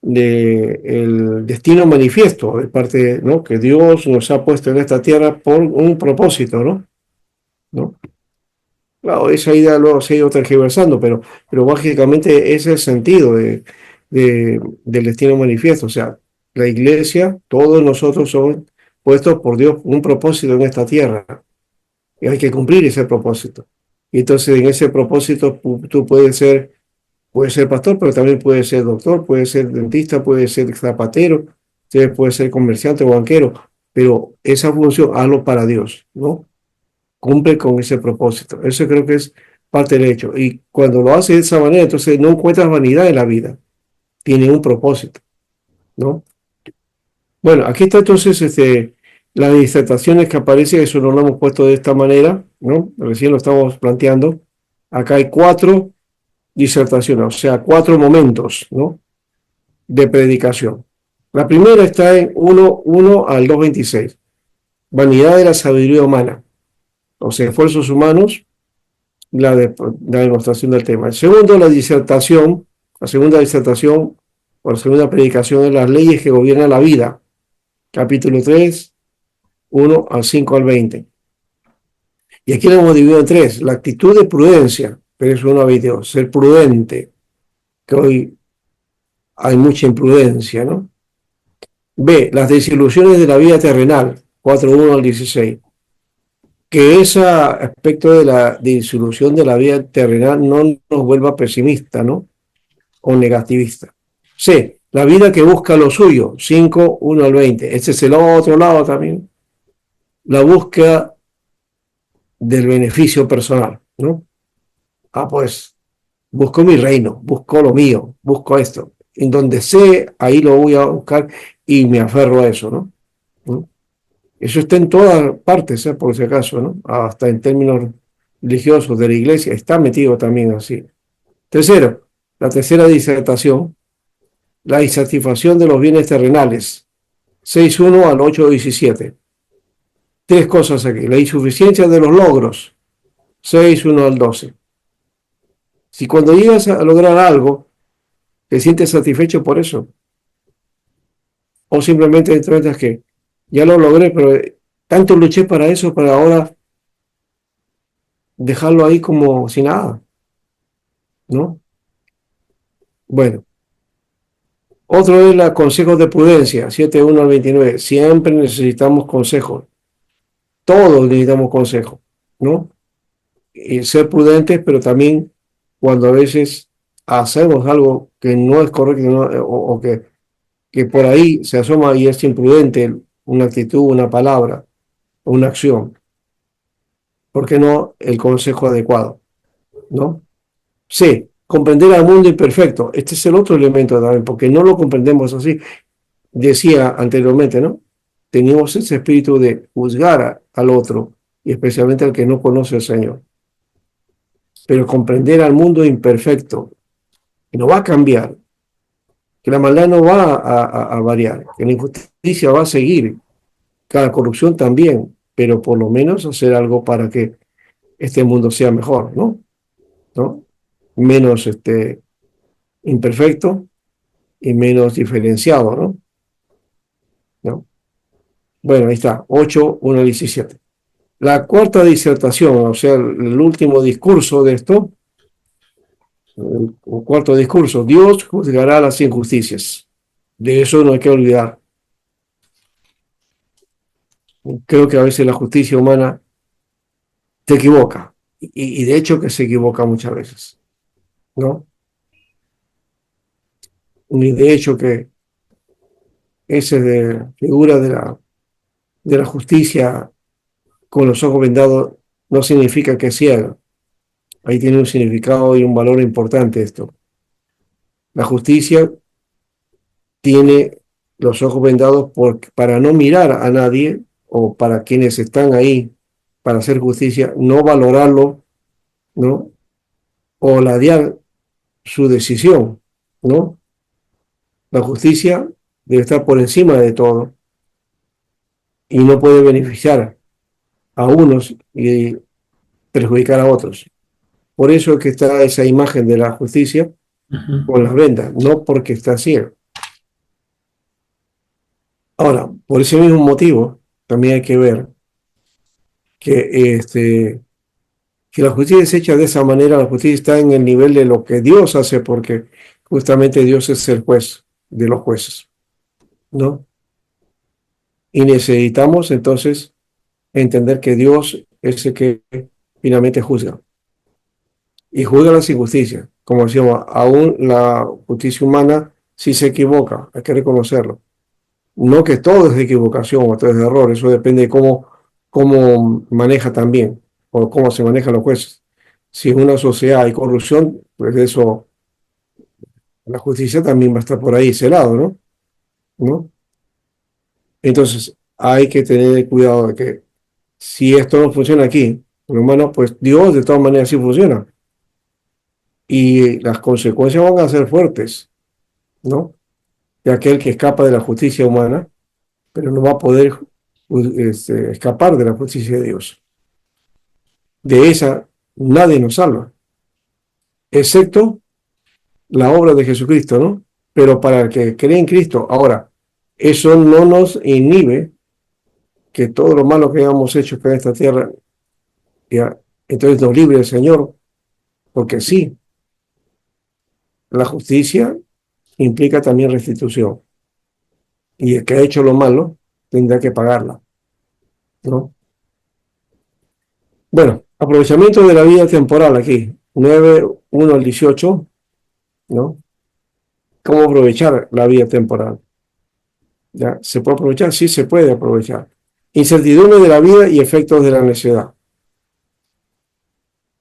el destino manifiesto, de parte, ¿no? Que Dios nos ha puesto en esta tierra por un propósito, ¿no? ¿No? Claro, esa idea luego se ha ido tergiversando, pero básicamente ese es el sentido del destino manifiesto. O sea, la iglesia, todos nosotros somos puestos por Dios un propósito en esta tierra y hay que cumplir ese propósito. Y entonces en ese propósito tú puedes ser pastor, pero también puedes ser doctor, puedes ser dentista, puedes ser zapatero, puedes ser comerciante o banquero, pero esa función hazlo para Dios, ¿no? Cumple con ese propósito. Eso creo que es parte del hecho. Y cuando lo haces de esa manera, entonces no encuentras vanidad en la vida, tiene un propósito, ¿no? Bueno, aquí está entonces las disertaciones que aparecen, eso no lo hemos puesto de esta manera, ¿no? Recién lo estamos planteando. Acá hay 4 disertaciones, o sea, 4 momentos, ¿no? De predicación. La primera está en 1 al 2:26. Vanidad de la sabiduría humana, los esfuerzos humanos, la demostración del tema. El segundo, la segunda disertación o la segunda predicación es las leyes que gobiernan la vida. Capítulo 3, 1 al 5 al 20. Y aquí lo hemos dividido en 3. La actitud de prudencia, pero es 1 a 22. Ser prudente, que hoy hay mucha imprudencia, ¿no? B, las desilusiones de la vida terrenal, 4:1 al 16. Que ese aspecto de la desilusión de la vida terrenal no nos vuelva pesimista, ¿no? O negativista. C, la vida que busca lo suyo, 5:1 al 20. Este es el otro lado también. La búsqueda del beneficio personal, ¿no? Pues busco mi reino, busco lo mío, busco esto. En donde sé, ahí lo voy a buscar y me aferro a eso, ¿no? ¿No? Eso está en todas partes, por si acaso, ¿no? Hasta en términos religiosos de la iglesia, está metido también así. Tercero, la tercera disertación, la insatisfacción de los bienes terrenales, 6:1 al 8:17. 3 cosas aquí, la insuficiencia de los logros, 6:1 al 12. Si cuando llegas a lograr algo, te sientes satisfecho por eso, o simplemente encuentras que ya lo logré, pero tanto luché para eso, para ahora dejarlo ahí como si nada, ¿no? Bueno, otro es el consejo de prudencia, 7:1 al 29. Siempre necesitamos consejos, todos necesitamos consejos, ¿no? Y ser prudentes, pero también cuando a veces hacemos algo que no es correcto, ¿no? O que por ahí se asoma y es imprudente, una actitud, una palabra, una acción. ¿Por qué no el consejo adecuado? ¿No? C, comprender al mundo imperfecto. Este es el otro elemento también, porque no lo comprendemos así. Decía anteriormente, ¿no? Tenemos ese espíritu de juzgar al otro, y especialmente al que no conoce al Señor. Pero comprender al mundo imperfecto, que no va a cambiar, que la maldad no va a variar, que la injusticia va a seguir, que la corrupción también, pero por lo menos hacer algo para que este mundo sea mejor, ¿no? ¿No? Menos imperfecto y menos diferenciado, ¿no? ¿No? Bueno, ahí está, 8:1 al 17. La cuarta disertación, o sea, el último discurso de esto, el cuarto discurso, Dios juzgará las injusticias. De eso no hay que olvidar. Creo que a veces la justicia humana te equivoca, y de hecho que se equivoca muchas veces, ¿no? Y de hecho que esa figura de la justicia con los ojos vendados no significa que es ciega. Ahí tiene un significado y un valor importante esto. La justicia tiene los ojos vendados para no mirar a nadie o para quienes están ahí para hacer justicia, no valorarlo, ¿no? O ladear su decisión, ¿no? La justicia debe estar por encima de todo y no puede beneficiar a unos y perjudicar a otros. Por eso es que está esa imagen de la justicia con las vendas, no porque está ciego. Ahora, por ese mismo motivo, también hay que ver que la justicia es hecha de esa manera, la justicia está en el nivel de lo que Dios hace, porque justamente Dios es el juez de los jueces, ¿no? Y necesitamos entonces entender que Dios es el que finalmente juzga. Y juzga las injusticias. Como decíamos, aún la justicia humana sí se equivoca, hay que reconocerlo. No que todo es de equivocación o todo es de error, eso depende de cómo maneja también, o cómo se manejan los jueces. Si en una sociedad hay corrupción, pues eso, la justicia también va a estar por ahí, ese lado, ¿no? ¿No? Entonces, hay que tener cuidado de que si esto no funciona aquí, por lo menos, pues Dios de todas maneras sí funciona. Y las consecuencias van a ser fuertes, ¿no? De aquel que escapa de la justicia humana, pero no va a poder escapar de la justicia de Dios. De esa nadie nos salva, excepto la obra de Jesucristo, ¿no? Pero para el que cree en Cristo, ahora, eso no nos inhibe que todo lo malo que hayamos hecho acá en esta tierra, ya, entonces nos libre el Señor, porque sí, la justicia implica también restitución, y el que ha hecho lo malo tendrá que pagarla, ¿no? Bueno, aprovechamiento de la vida temporal aquí, 9:1 al 18, ¿no? ¿Cómo aprovechar la vida temporal? ¿Ya? ¿Se puede aprovechar? Sí, se puede aprovechar. Incertidumbre de la vida y efectos de la necedad.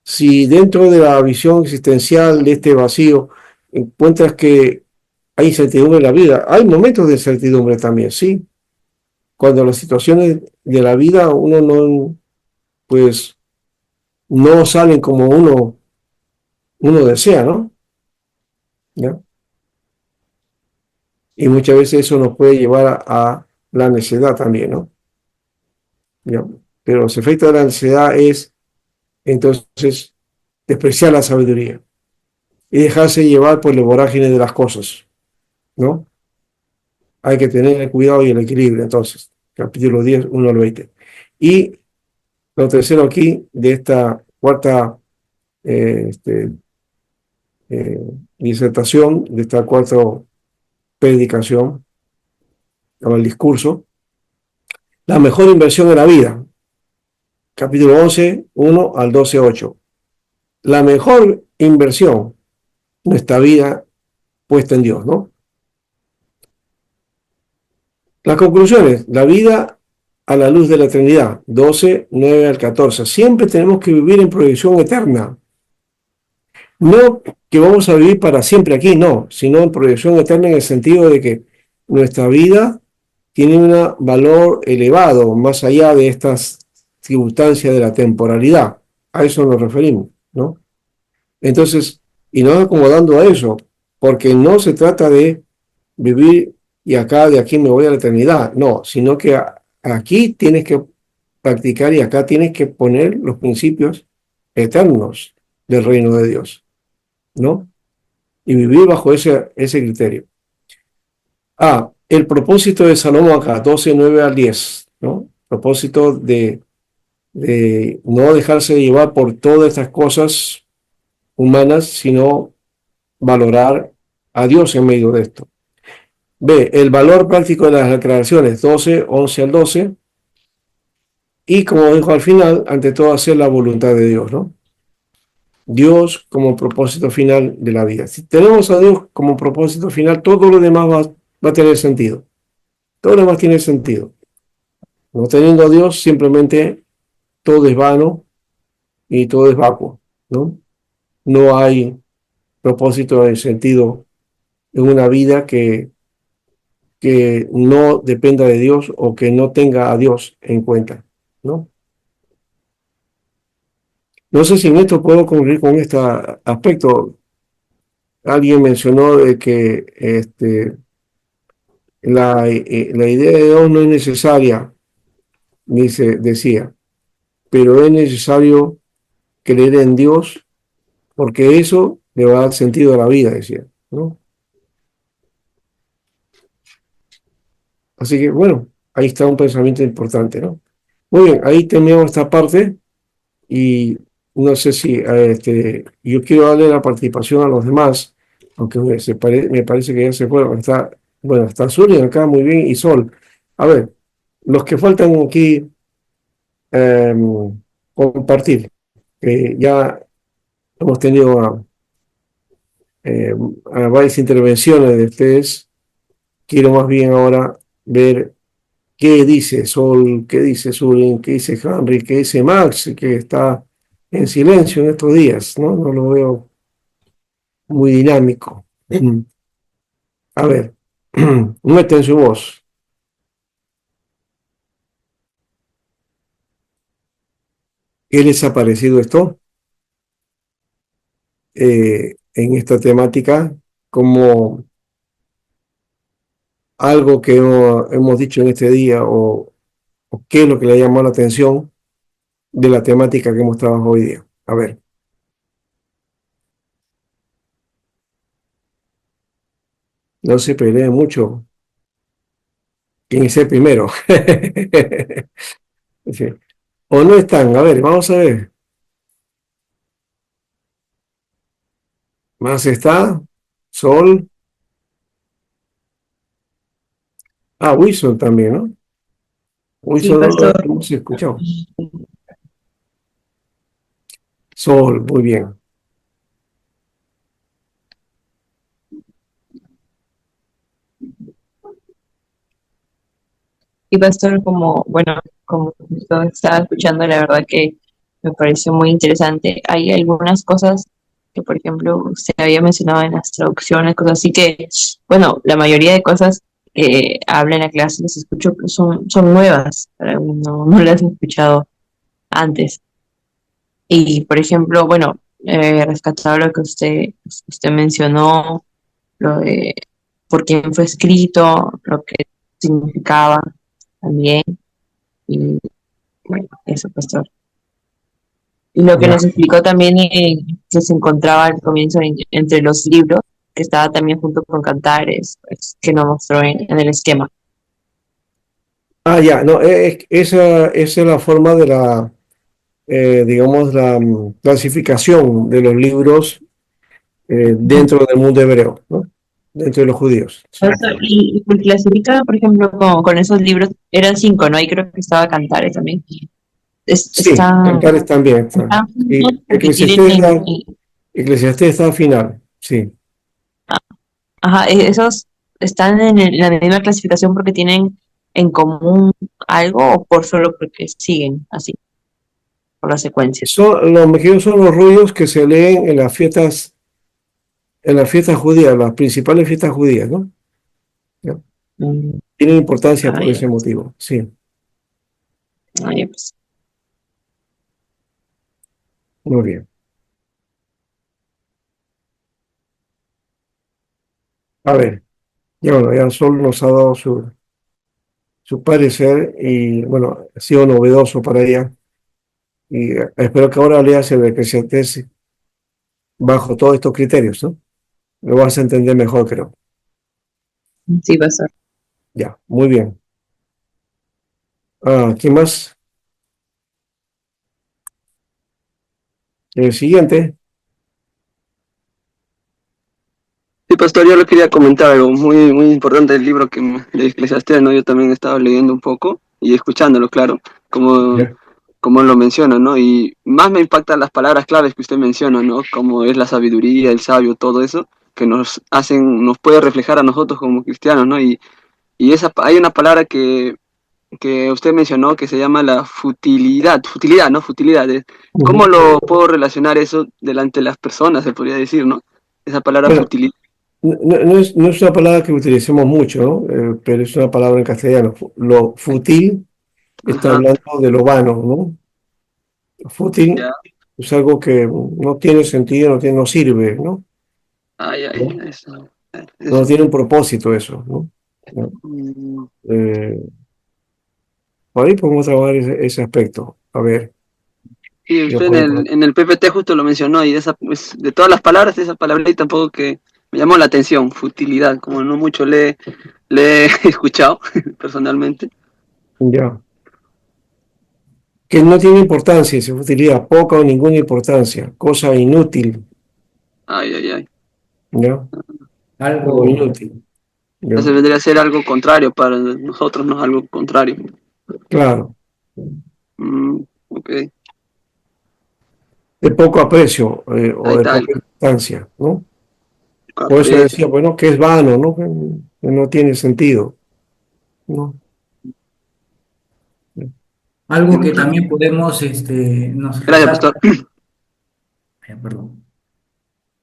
Si dentro de la visión existencial de este vacío encuentras que hay incertidumbre en la vida, hay momentos de incertidumbre también, sí. Cuando las situaciones de la vida uno no, pues, no salen como uno desea, ¿no? ¿Ya? Y muchas veces eso nos puede llevar a la necedad también, ¿no? ¿Ya? Pero los efectos de la necedad es, entonces, despreciar la sabiduría y dejarse llevar por el vorágine de las cosas, ¿no? Hay que tener el cuidado y el equilibrio, entonces, capítulo 10, 1 al 20. Y lo tercero aquí, de esta cuarta eh, este, eh, disertación, de esta cuarta predicación, o el discurso, la mejor inversión en la vida, capítulo 11, 1 al 12, 8. La mejor inversión, nuestra vida puesta en Dios, ¿no? Las conclusiones, la vida a la luz de la eternidad, 12, 9 al 14. Siempre tenemos que vivir en proyección eterna. No que vamos a vivir para siempre aquí, no, sino en proyección eterna en el sentido de que nuestra vida tiene un valor elevado más allá de estas circunstancias de la temporalidad. A eso nos referimos, ¿no? Entonces, y nos acomodando a eso, porque no se trata de vivir y acá de aquí me voy a la eternidad, no, sino que aquí tienes que practicar y acá tienes que poner los principios eternos del reino de Dios, ¿no? Y vivir bajo ese criterio. El propósito de Salomón acá, 12, 9 al 10, ¿no? Propósito de no dejarse llevar por todas estas cosas humanas, sino valorar a Dios en medio de esto. B, el valor práctico de las declaraciones, 12, 11 al 12. Y como dijo al final, ante todo hacer la voluntad de Dios, ¿no? Dios como propósito final de la vida. Si tenemos a Dios como propósito final, todo lo demás va a tener sentido. Todo lo demás tiene sentido. No teniendo a Dios, simplemente todo es vano y todo es vacuo, ¿no? No hay propósito de sentido en una vida que no dependa de Dios o que no tenga a Dios en cuenta, ¿no? No sé si en esto puedo concluir con este aspecto. Alguien mencionó de que la idea de Dios no es necesaria, decía, pero es necesario creer en Dios porque eso le va a dar sentido a la vida, decía, ¿no? Así que, bueno, ahí está un pensamiento importante, ¿no? Muy bien, ahí terminamos esta parte y no sé si yo quiero darle la participación a los demás aunque me parece que ya se fue. Está, bueno, está Zuri acá muy bien y Sol. A ver, los que faltan aquí compartir. Ya hemos tenido eh, a varias intervenciones de ustedes. Quiero más bien ahora ver qué dice Sol, qué dice Zuri, qué dice Henry, qué dice Max, que está en silencio en estos días, ¿no? No lo veo muy dinámico. A ver, meten su voz. ¿Qué les ha parecido esto en esta temática? Como algo que hemos dicho en este día o qué es lo que le ha llamado la atención de la temática que hemos trabajado hoy día. A ver, no se peleen mucho. ¿Quién es el primero? Sí. O no están. A ver, vamos a ver. Más está. Sol. Ah, Wilson también, ¿no? Sí, Wilson no lo pastor. hemos escuchado. Sol, muy bien. Y pastor, como, bueno, como yo estaba escuchando, la verdad que me pareció muy interesante. Hay algunas cosas que, por ejemplo, usted había mencionado en las traducciones, cosas así que, bueno, la mayoría de cosas que habla en la clase las escucho, que son nuevas, para mí no las he escuchado antes. Y, por ejemplo, bueno, rescataba lo que usted mencionó, lo de por quién fue escrito, lo que significaba también. Y bueno, eso, pastor. Y lo que Ya. nos explicó también que se encontraba al comienzo entre los libros, que estaba también junto con Cantares, pues, que nos mostró en el esquema. Ah, ya, no, esa es la forma de la, digamos, la clasificación de los libros dentro del mundo hebreo, ¿no? Dentro de los judíos. Sí, Pastor, y por clasificado, por ejemplo, con esos libros, eran 5, ¿no? Ahí creo que estaba Cantares también. sí, Están, Cantares también está. están Y juntos porque tienen, Eclesiastés está al final, sí. ajá, esos están en la misma clasificación porque tienen en común algo o por solo porque siguen así, por la secuencia. Los mejidos son los ruidos que se leen en las fiestas judías, las principales fiestas judías, ¿no? Ya. Mm, Tienen importancia ah, por ya, ese motivo, sí, ya, pues. muy bien. A ver, ya bueno, ya Sol nos ha dado su parecer y bueno, ha sido novedoso para ella y espero que ahora leas el Eclesiastés bajo todos estos criterios, ¿no? Lo vas a entender mejor, creo. Sí, va a ser. Ya, muy bien. Ah, ¿quién más? El siguiente. Sí, pastor, yo le quería comentar algo muy, muy importante del libro de Eclesiastés, ¿no? Yo también estaba leyendo un poco y escuchándolo, claro, como, Ya. como lo menciona, ¿no? Y más me impactan las palabras claves que usted menciona, ¿no? Como es la sabiduría, el sabio, todo eso, que nos puede reflejar a nosotros como cristianos, ¿no? Y hay una palabra que usted mencionó que se llama la futilidad, ¿no? Futilidad. ¿Cómo Ujú. lo puedo relacionar eso delante de las personas, se podría decir, ¿no? Esa palabra Bueno, futilidad. no es una palabra que utilicemos mucho, ¿no? Pero es una palabra en castellano. Lo fútil está Ajá, hablando de lo vano, ¿no? Fútil ya. es algo que no tiene sentido, no sirve, ¿no? Ay, ay, ¿No? eso. No Eso. tiene un propósito eso, ¿no? ¿No? Mm, Eh, por ahí podemos trabajar ese aspecto. A ver, Sí, yo usted por ejemplo, en el PPT justo lo mencionó y esa, pues, de todas las palabras, esa palabrita tampoco que me llamó la atención, futilidad, como no mucho le he escuchado personalmente. ya. Que no tiene importancia, esa futilidad, poca o ninguna importancia, cosa inútil. Ay, ay, ay. ¿ya? Algo Algo, inútil, ¿ya? Entonces vendría a ser algo contrario para nosotros, ¿no? Algo contrario. Claro, Ok, de poco aprecio o ahí de está el poca importancia, ¿no? Por eso aprecio. decía, bueno, que es vano, ¿no? Que no tiene sentido, ¿no? algo que también podemos, nos Gracias, resalta, pastor. perdón.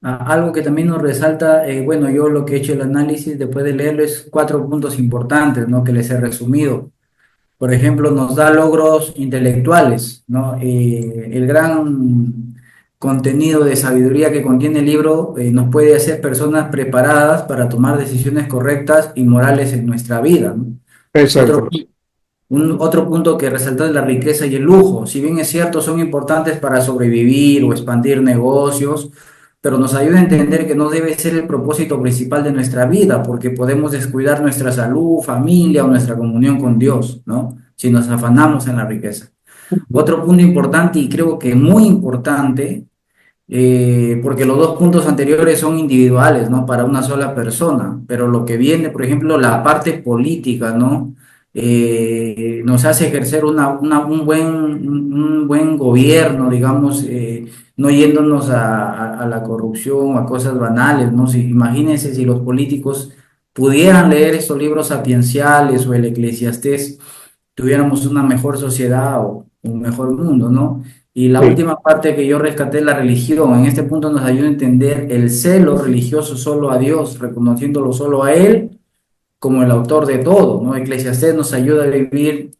Algo que también nos resalta, bueno, yo lo que he hecho el análisis después de leerlo es 4 puntos importantes, ¿no? Que les he resumido. Por ejemplo, nos da logros intelectuales, ¿no? El gran contenido de sabiduría que contiene el libro nos puede hacer personas preparadas para tomar decisiones correctas y morales en nuestra vida, ¿no? Otro, Exacto, otro punto que resalta es la riqueza y el lujo. Si bien es cierto, son importantes para sobrevivir o expandir negocios, pero nos ayuda a entender que no debe ser el propósito principal de nuestra vida, porque podemos descuidar nuestra salud, familia o nuestra comunión con Dios, ¿no? Si nos afanamos en la riqueza. Otro punto importante y creo que muy importante porque los 2 puntos anteriores son individuales, ¿no? Para una sola persona, pero lo que viene, por ejemplo, la parte política, ¿no? Nos hace ejercer un buen gobierno, digamos, no yéndonos a la corrupción, a cosas banales, ¿no? Imagínense si los políticos pudieran leer estos libros sapienciales o el Eclesiastés, tuviéramos una mejor sociedad o un mejor mundo, ¿no? Y la sí, última parte que yo rescaté es la religión. En este punto nos ayuda a entender el celo religioso solo a Dios, reconociéndolo solo a Él como el autor de todo, ¿no? Eclesiastés nos ayuda a vivir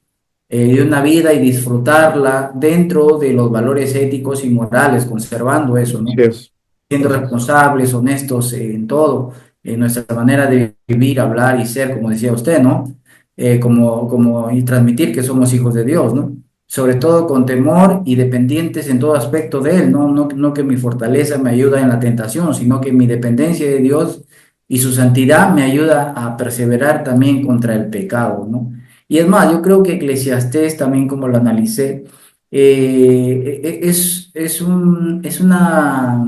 de una vida y disfrutarla dentro de los valores éticos y morales, conservando eso, así ¿no? es, Siendo así es. responsables, honestos en todo, en nuestra manera de vivir, hablar y ser, como decía usted, ¿no? Y transmitir que somos hijos de Dios, ¿no? Sobre todo con temor y dependientes en todo aspecto de Él, ¿no? No que mi fortaleza me ayuda en la tentación, sino que mi dependencia de Dios y su santidad me ayuda a perseverar también contra el pecado, ¿no? Y es más, yo creo que Eclesiastés, también como lo analicé, es una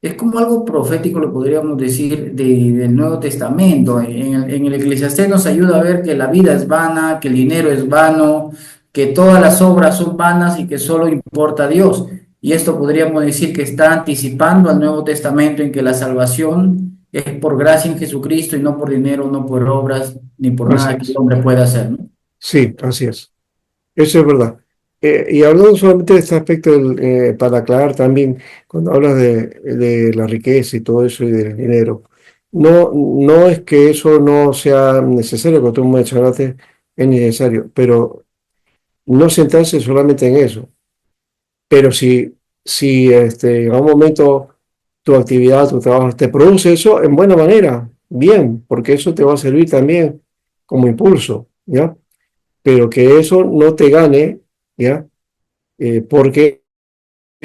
es como algo profético, lo podríamos decir, del Nuevo Testamento. En el Eclesiastés nos ayuda a ver que la vida es vana, que el dinero es vano, que todas las obras son vanas y que solo importa Dios. Y esto podríamos decir que está anticipando al Nuevo Testamento en que la salvación es por gracia en Jesucristo y no por dinero, no por obras, ni por Así nada que el es. hombre pueda hacer, ¿no? Sí, así es. Eso es verdad. Y hablando solamente de este aspecto, para aclarar también, cuando hablas de la riqueza y todo eso y del dinero, no es que eso no sea necesario, como tú mencionaste, es necesario, pero no centrarse solamente en eso. Pero si en algún momento tu actividad, tu trabajo te produce eso en buena manera, bien, porque eso te va a servir también como impulso, ¿ya? Pero que eso no te gane, ¿ya? Porque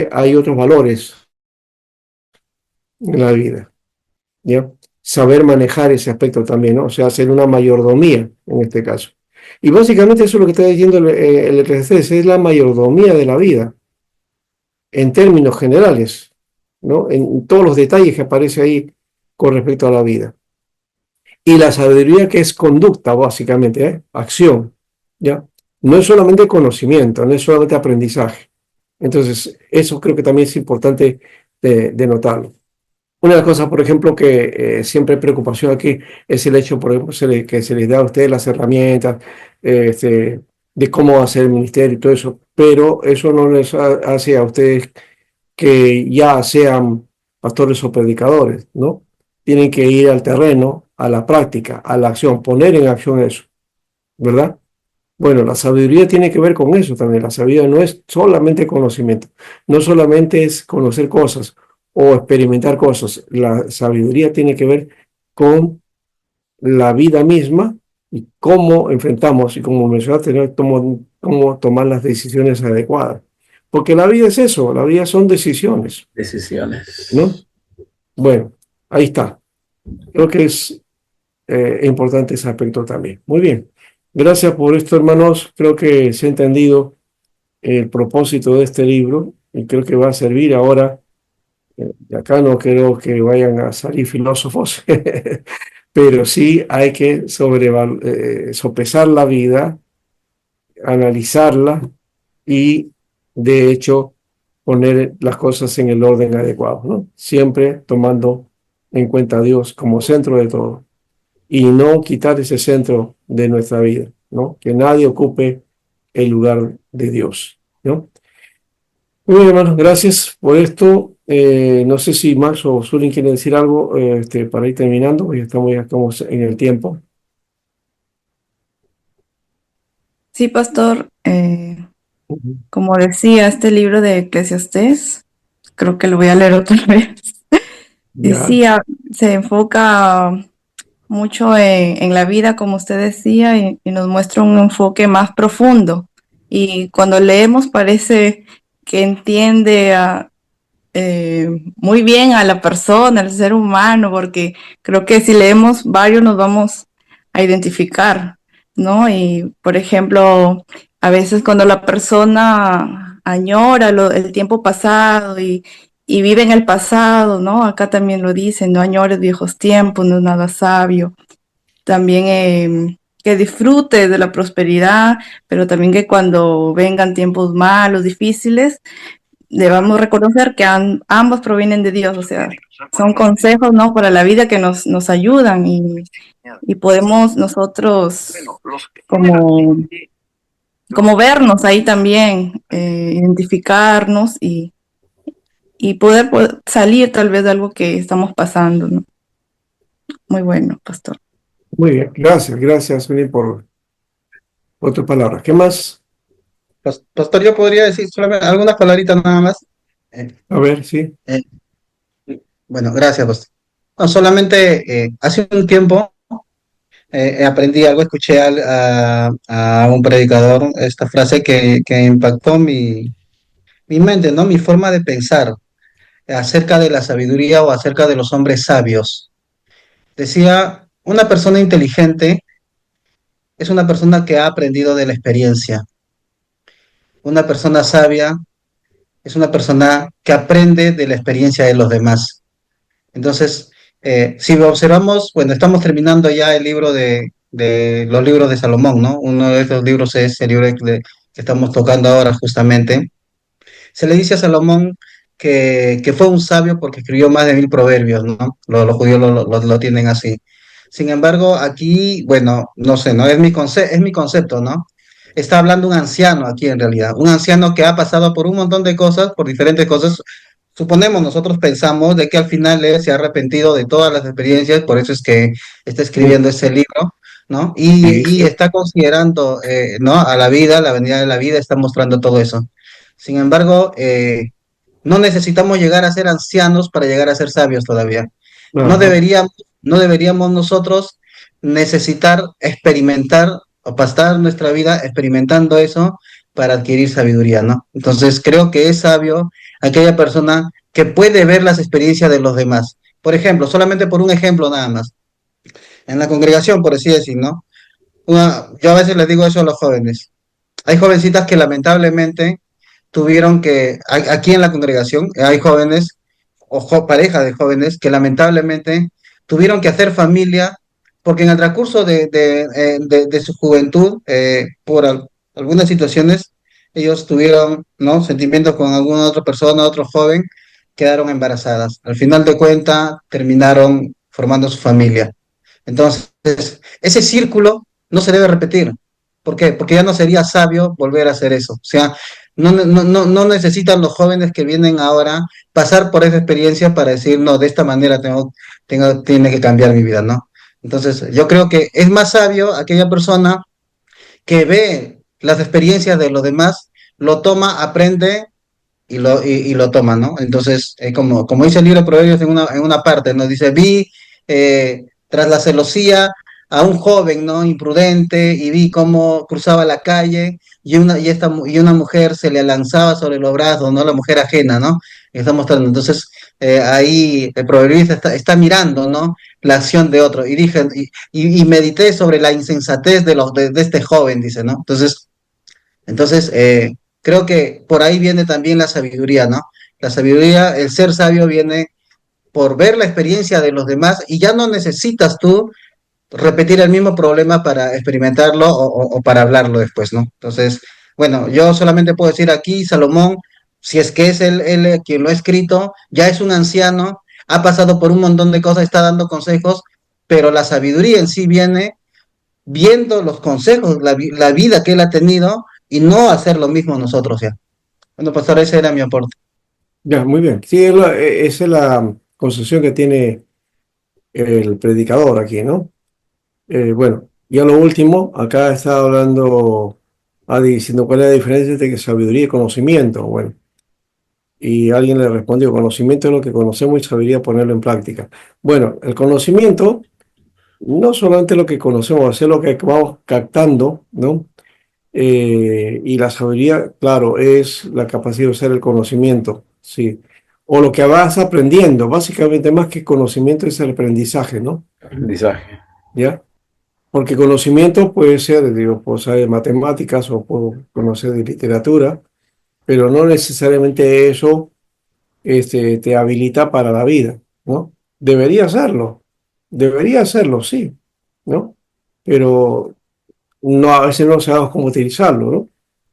hay otros valores en la vida, ¿ya? Saber manejar ese aspecto también, ¿no? O sea, hacer una mayordomía en este caso. Y básicamente eso es lo que está diciendo el Eclesiastés, es la mayordomía de la vida, en términos generales, ¿no? En todos los detalles que aparece ahí con respecto a la vida. Y la sabiduría que es conducta, básicamente, ¿eh? Acción, ¿ya? No es solamente conocimiento, no es solamente aprendizaje. Entonces, eso creo que también es importante de notarlo. Una de las cosas, por ejemplo, que siempre hay preocupación aquí es el hecho, por ejemplo, que se les da a ustedes las herramientas de cómo hacer el ministerio y todo eso, pero eso no les hace a ustedes que ya sean pastores o predicadores, ¿no? Tienen que ir al terreno, a la práctica, a la acción, poner en acción eso, ¿verdad? Bueno, la sabiduría tiene que ver con eso también. La sabiduría no es solamente conocimiento, no solamente es conocer cosas o experimentar cosas. La sabiduría tiene que ver con la vida misma y cómo enfrentamos, y como mencionaste, ¿no? Cómo tomar las decisiones adecuadas. Porque la vida es eso, la vida son decisiones, ¿no? Decisiones. Bueno, ahí está. Creo que es importante ese aspecto también. Muy bien. Gracias por esto, hermanos. Creo que se ha entendido el propósito de este libro y creo que va a servir ahora De acá no creo que vayan a salir filósofos, pero sí hay que sopesar la vida, analizarla y, de hecho, poner las cosas en el orden adecuado, ¿no? Siempre tomando en cuenta a Dios como centro de todo y no quitar ese centro de nuestra vida, ¿no? Que nadie ocupe el lugar de Dios, ¿no? Muy bien, hermanos, gracias por esto. No sé si Max o Zulin quieren decir algo para ir terminando, ya estamos en el tiempo. Sí, pastor, Ujú. como decía, este libro de Eclesiastés, creo que lo voy a leer otra vez. Y Ya, sí, se enfoca mucho en la vida, como usted decía, y nos muestra un enfoque más profundo. Y cuando leemos parece que entiende muy bien a la persona, al ser humano, porque creo que si leemos varios nos vamos a identificar, ¿no? Y, por ejemplo, a veces cuando la persona añora el tiempo pasado y vive en el pasado, ¿no? Acá también lo dicen, no añores viejos tiempos, no es nada sabio. También que disfrute de la prosperidad, pero también que cuando vengan tiempos malos, difíciles, debamos reconocer que ambos provienen de Dios, o sea, son consejos, ¿no? Para la vida que nos ayudan y podemos nosotros como, como vernos ahí también, identificarnos y poder salir tal vez de algo que estamos pasando, ¿no? Muy bueno, pastor. muy bien, gracias, Zulin, por tu palabra. ¿Qué más? Pastor, yo podría decir solamente algunas palabritas nada más. Eh, A ver, sí. eh, bueno, gracias, pastor. No, solamente hace un tiempo aprendí algo, escuché a un predicador esta frase que impactó mi mente, ¿no? Mi forma de pensar acerca de la sabiduría o acerca de los hombres sabios. Decía, una persona inteligente es una persona que ha aprendido de la experiencia. Una persona sabia es una persona que aprende de la experiencia de los demás. Entonces, si observamos, bueno, estamos terminando ya el libro de los libros de Salomón, ¿no? Uno de esos libros es el libro que estamos tocando ahora justamente. Se le dice a Salomón que fue un sabio porque escribió más de 1000 proverbios, ¿no? Los judíos lo tienen así. Sin embargo, aquí, bueno, no sé, ¿no? Es mi concepto, ¿no? Está hablando un anciano aquí en realidad, un anciano que ha pasado por un montón de cosas, por diferentes cosas. Suponemos, nosotros pensamos de que al final él se ha arrepentido de todas las experiencias, por eso es que está escribiendo ese libro, ¿no? Sí, Y sí. está considerando, ¿no? A la vida, la venida de la vida, está mostrando todo eso. Sin embargo, no necesitamos llegar a ser ancianos para llegar a ser sabios todavía. No Ajá. deberíamos, no deberíamos nosotros necesitar experimentar o pasar nuestra vida experimentando eso para adquirir sabiduría, ¿no? Entonces creo que es sabio aquella persona que puede ver las experiencias de los demás. Por ejemplo, solamente por un ejemplo nada más. En la congregación, por así decir, ¿no? Yo a veces les digo eso a los jóvenes. Hay jovencitas que lamentablemente tuvieron que, aquí en la congregación, hay jóvenes o parejas de jóvenes que lamentablemente tuvieron que hacer familia porque en el transcurso de su juventud, algunas situaciones, ellos tuvieron, ¿no? Sentimientos con alguna otra persona, otro joven, quedaron embarazadas. Al final de cuentas, terminaron formando su familia. Entonces, ese círculo no se debe repetir. ¿Por qué? Porque ya no sería sabio volver a hacer eso. O sea, no necesitan los jóvenes que vienen ahora pasar por esa experiencia para decir, no, de esta manera tiene que cambiar mi vida, ¿no? Entonces, yo creo que es más sabio aquella persona que ve las experiencias de los demás, lo toma, aprende y lo toma, ¿no? Entonces, como dice el libro de Proverbios en una parte, ¿no? Dice, vi tras la celosía a un joven, ¿no? Imprudente y vi cómo cruzaba la calle y una mujer se le lanzaba sobre los brazos, ¿no? La mujer ajena, ¿no? Está mostrando. Entonces, ahí el proverbista está mirando, ¿no? La acción de otro. Y dije, y medité sobre la insensatez de este joven, dice, ¿no? Entonces, creo que por ahí viene también la sabiduría, ¿no? La sabiduría, el ser sabio viene por ver la experiencia de los demás y ya no necesitas tú repetir el mismo problema para experimentarlo o para hablarlo después, ¿no? Entonces, bueno, yo solamente puedo decir aquí, Salomón, si es que es él quien lo ha escrito, ya es un anciano, ha pasado por un montón de cosas, está dando consejos, pero la sabiduría en sí viene viendo los consejos, la vida que él ha tenido y no hacer lo mismo nosotros ya. Bueno, pastor, ese era mi aporte. Ya, muy bien. Sí, esa es la concepción que tiene el predicador aquí, ¿no? Bueno, ya lo último, acá está hablando, diciendo cuál es la diferencia entre sabiduría y conocimiento. Bueno, y alguien le respondió, conocimiento es lo que conocemos y sabiduría ponerlo en práctica. Bueno, el conocimiento no solamente lo que conocemos, es lo que vamos captando, ¿no? Y la sabiduría, claro, es la capacidad de usar el conocimiento, sí. O lo que vas aprendiendo, básicamente más que conocimiento es el aprendizaje, ¿no? Aprendizaje. ¿Ya? Porque conocimiento puede ser, digo, puedo saber de matemáticas o puedo conocer de literatura, pero no necesariamente eso te habilita para la vida, ¿no? Debería hacerlo, sí, ¿no? Pero no, a veces no sabemos cómo utilizarlo, ¿no?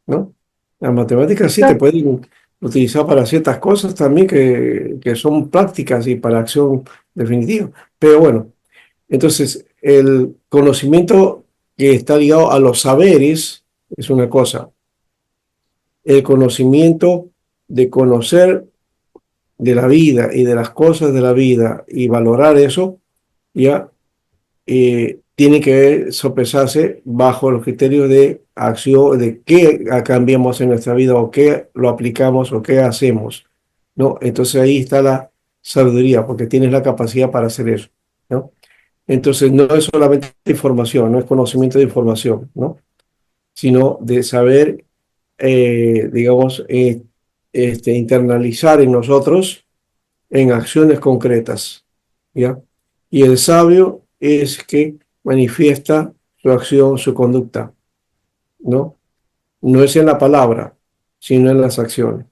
¿No? Las matemáticas sí te Claro. pueden utilizar para ciertas cosas también que son prácticas y para acción definitiva. Pero bueno, entonces el conocimiento que está ligado a los saberes es una cosa. El conocimiento de conocer de la vida y de las cosas de la vida y valorar eso, ya tiene que sopesarse bajo los criterios de acción, de qué cambiamos en nuestra vida o qué lo aplicamos o qué hacemos, ¿no? Entonces ahí está la sabiduría, porque tienes la capacidad para hacer eso, ¿no? Entonces no es solamente información, no es conocimiento de información, ¿no? Sino de saber, digamos, internalizar en nosotros en acciones concretas, ¿ya? Y el sabio es que manifiesta su acción, su conducta, ¿no? No es en la palabra, sino en las acciones.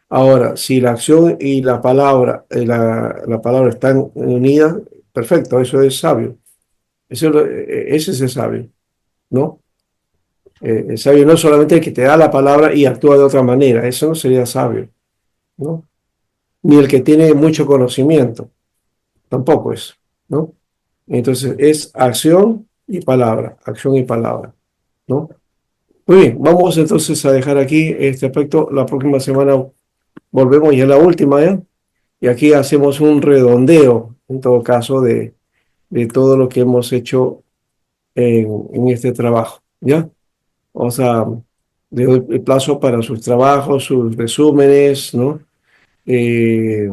Ahora, si la acción y la palabra, la palabra están unidas, perfecto, eso es sabio. Ese es el sabio, ¿no? El sabio no es solamente el que te da la palabra y actúa de otra manera, eso no sería sabio, ¿no? Ni el que tiene mucho conocimiento, tampoco es, ¿no? Entonces es acción y palabra, ¿no? Muy bien, vamos entonces a dejar aquí este aspecto. La próxima semana volvemos, ya es la última, ¿ya? Y aquí hacemos un redondeo, en todo caso, de todo lo que hemos hecho en este trabajo, ¿ya? O sea, le doy el plazo para sus trabajos, sus resúmenes, ¿no? Eh,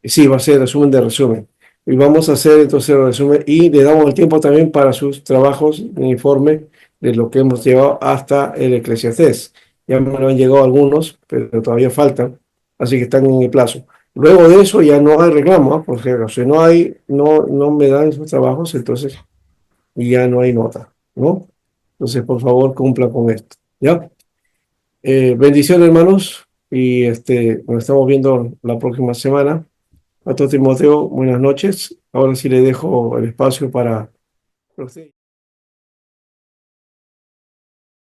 Sí, va a ser resumen de resumen. Y vamos a hacer entonces el resumen y le damos el tiempo también para sus trabajos de informe de lo que hemos llevado hasta el Eclesiastés. Ya me han llegado algunos, pero todavía faltan, así que están en el plazo. Luego de eso ya no hay reclamo, ¿ah? Porque si no me dan esos trabajos, entonces ya no hay nota, ¿no? Entonces, por favor, cumpla con esto, ¿ya? Bendiciones, hermanos, y nos estamos viendo la próxima semana. Pastor Timoteo, buenas noches. Ahora sí le dejo el espacio para usted.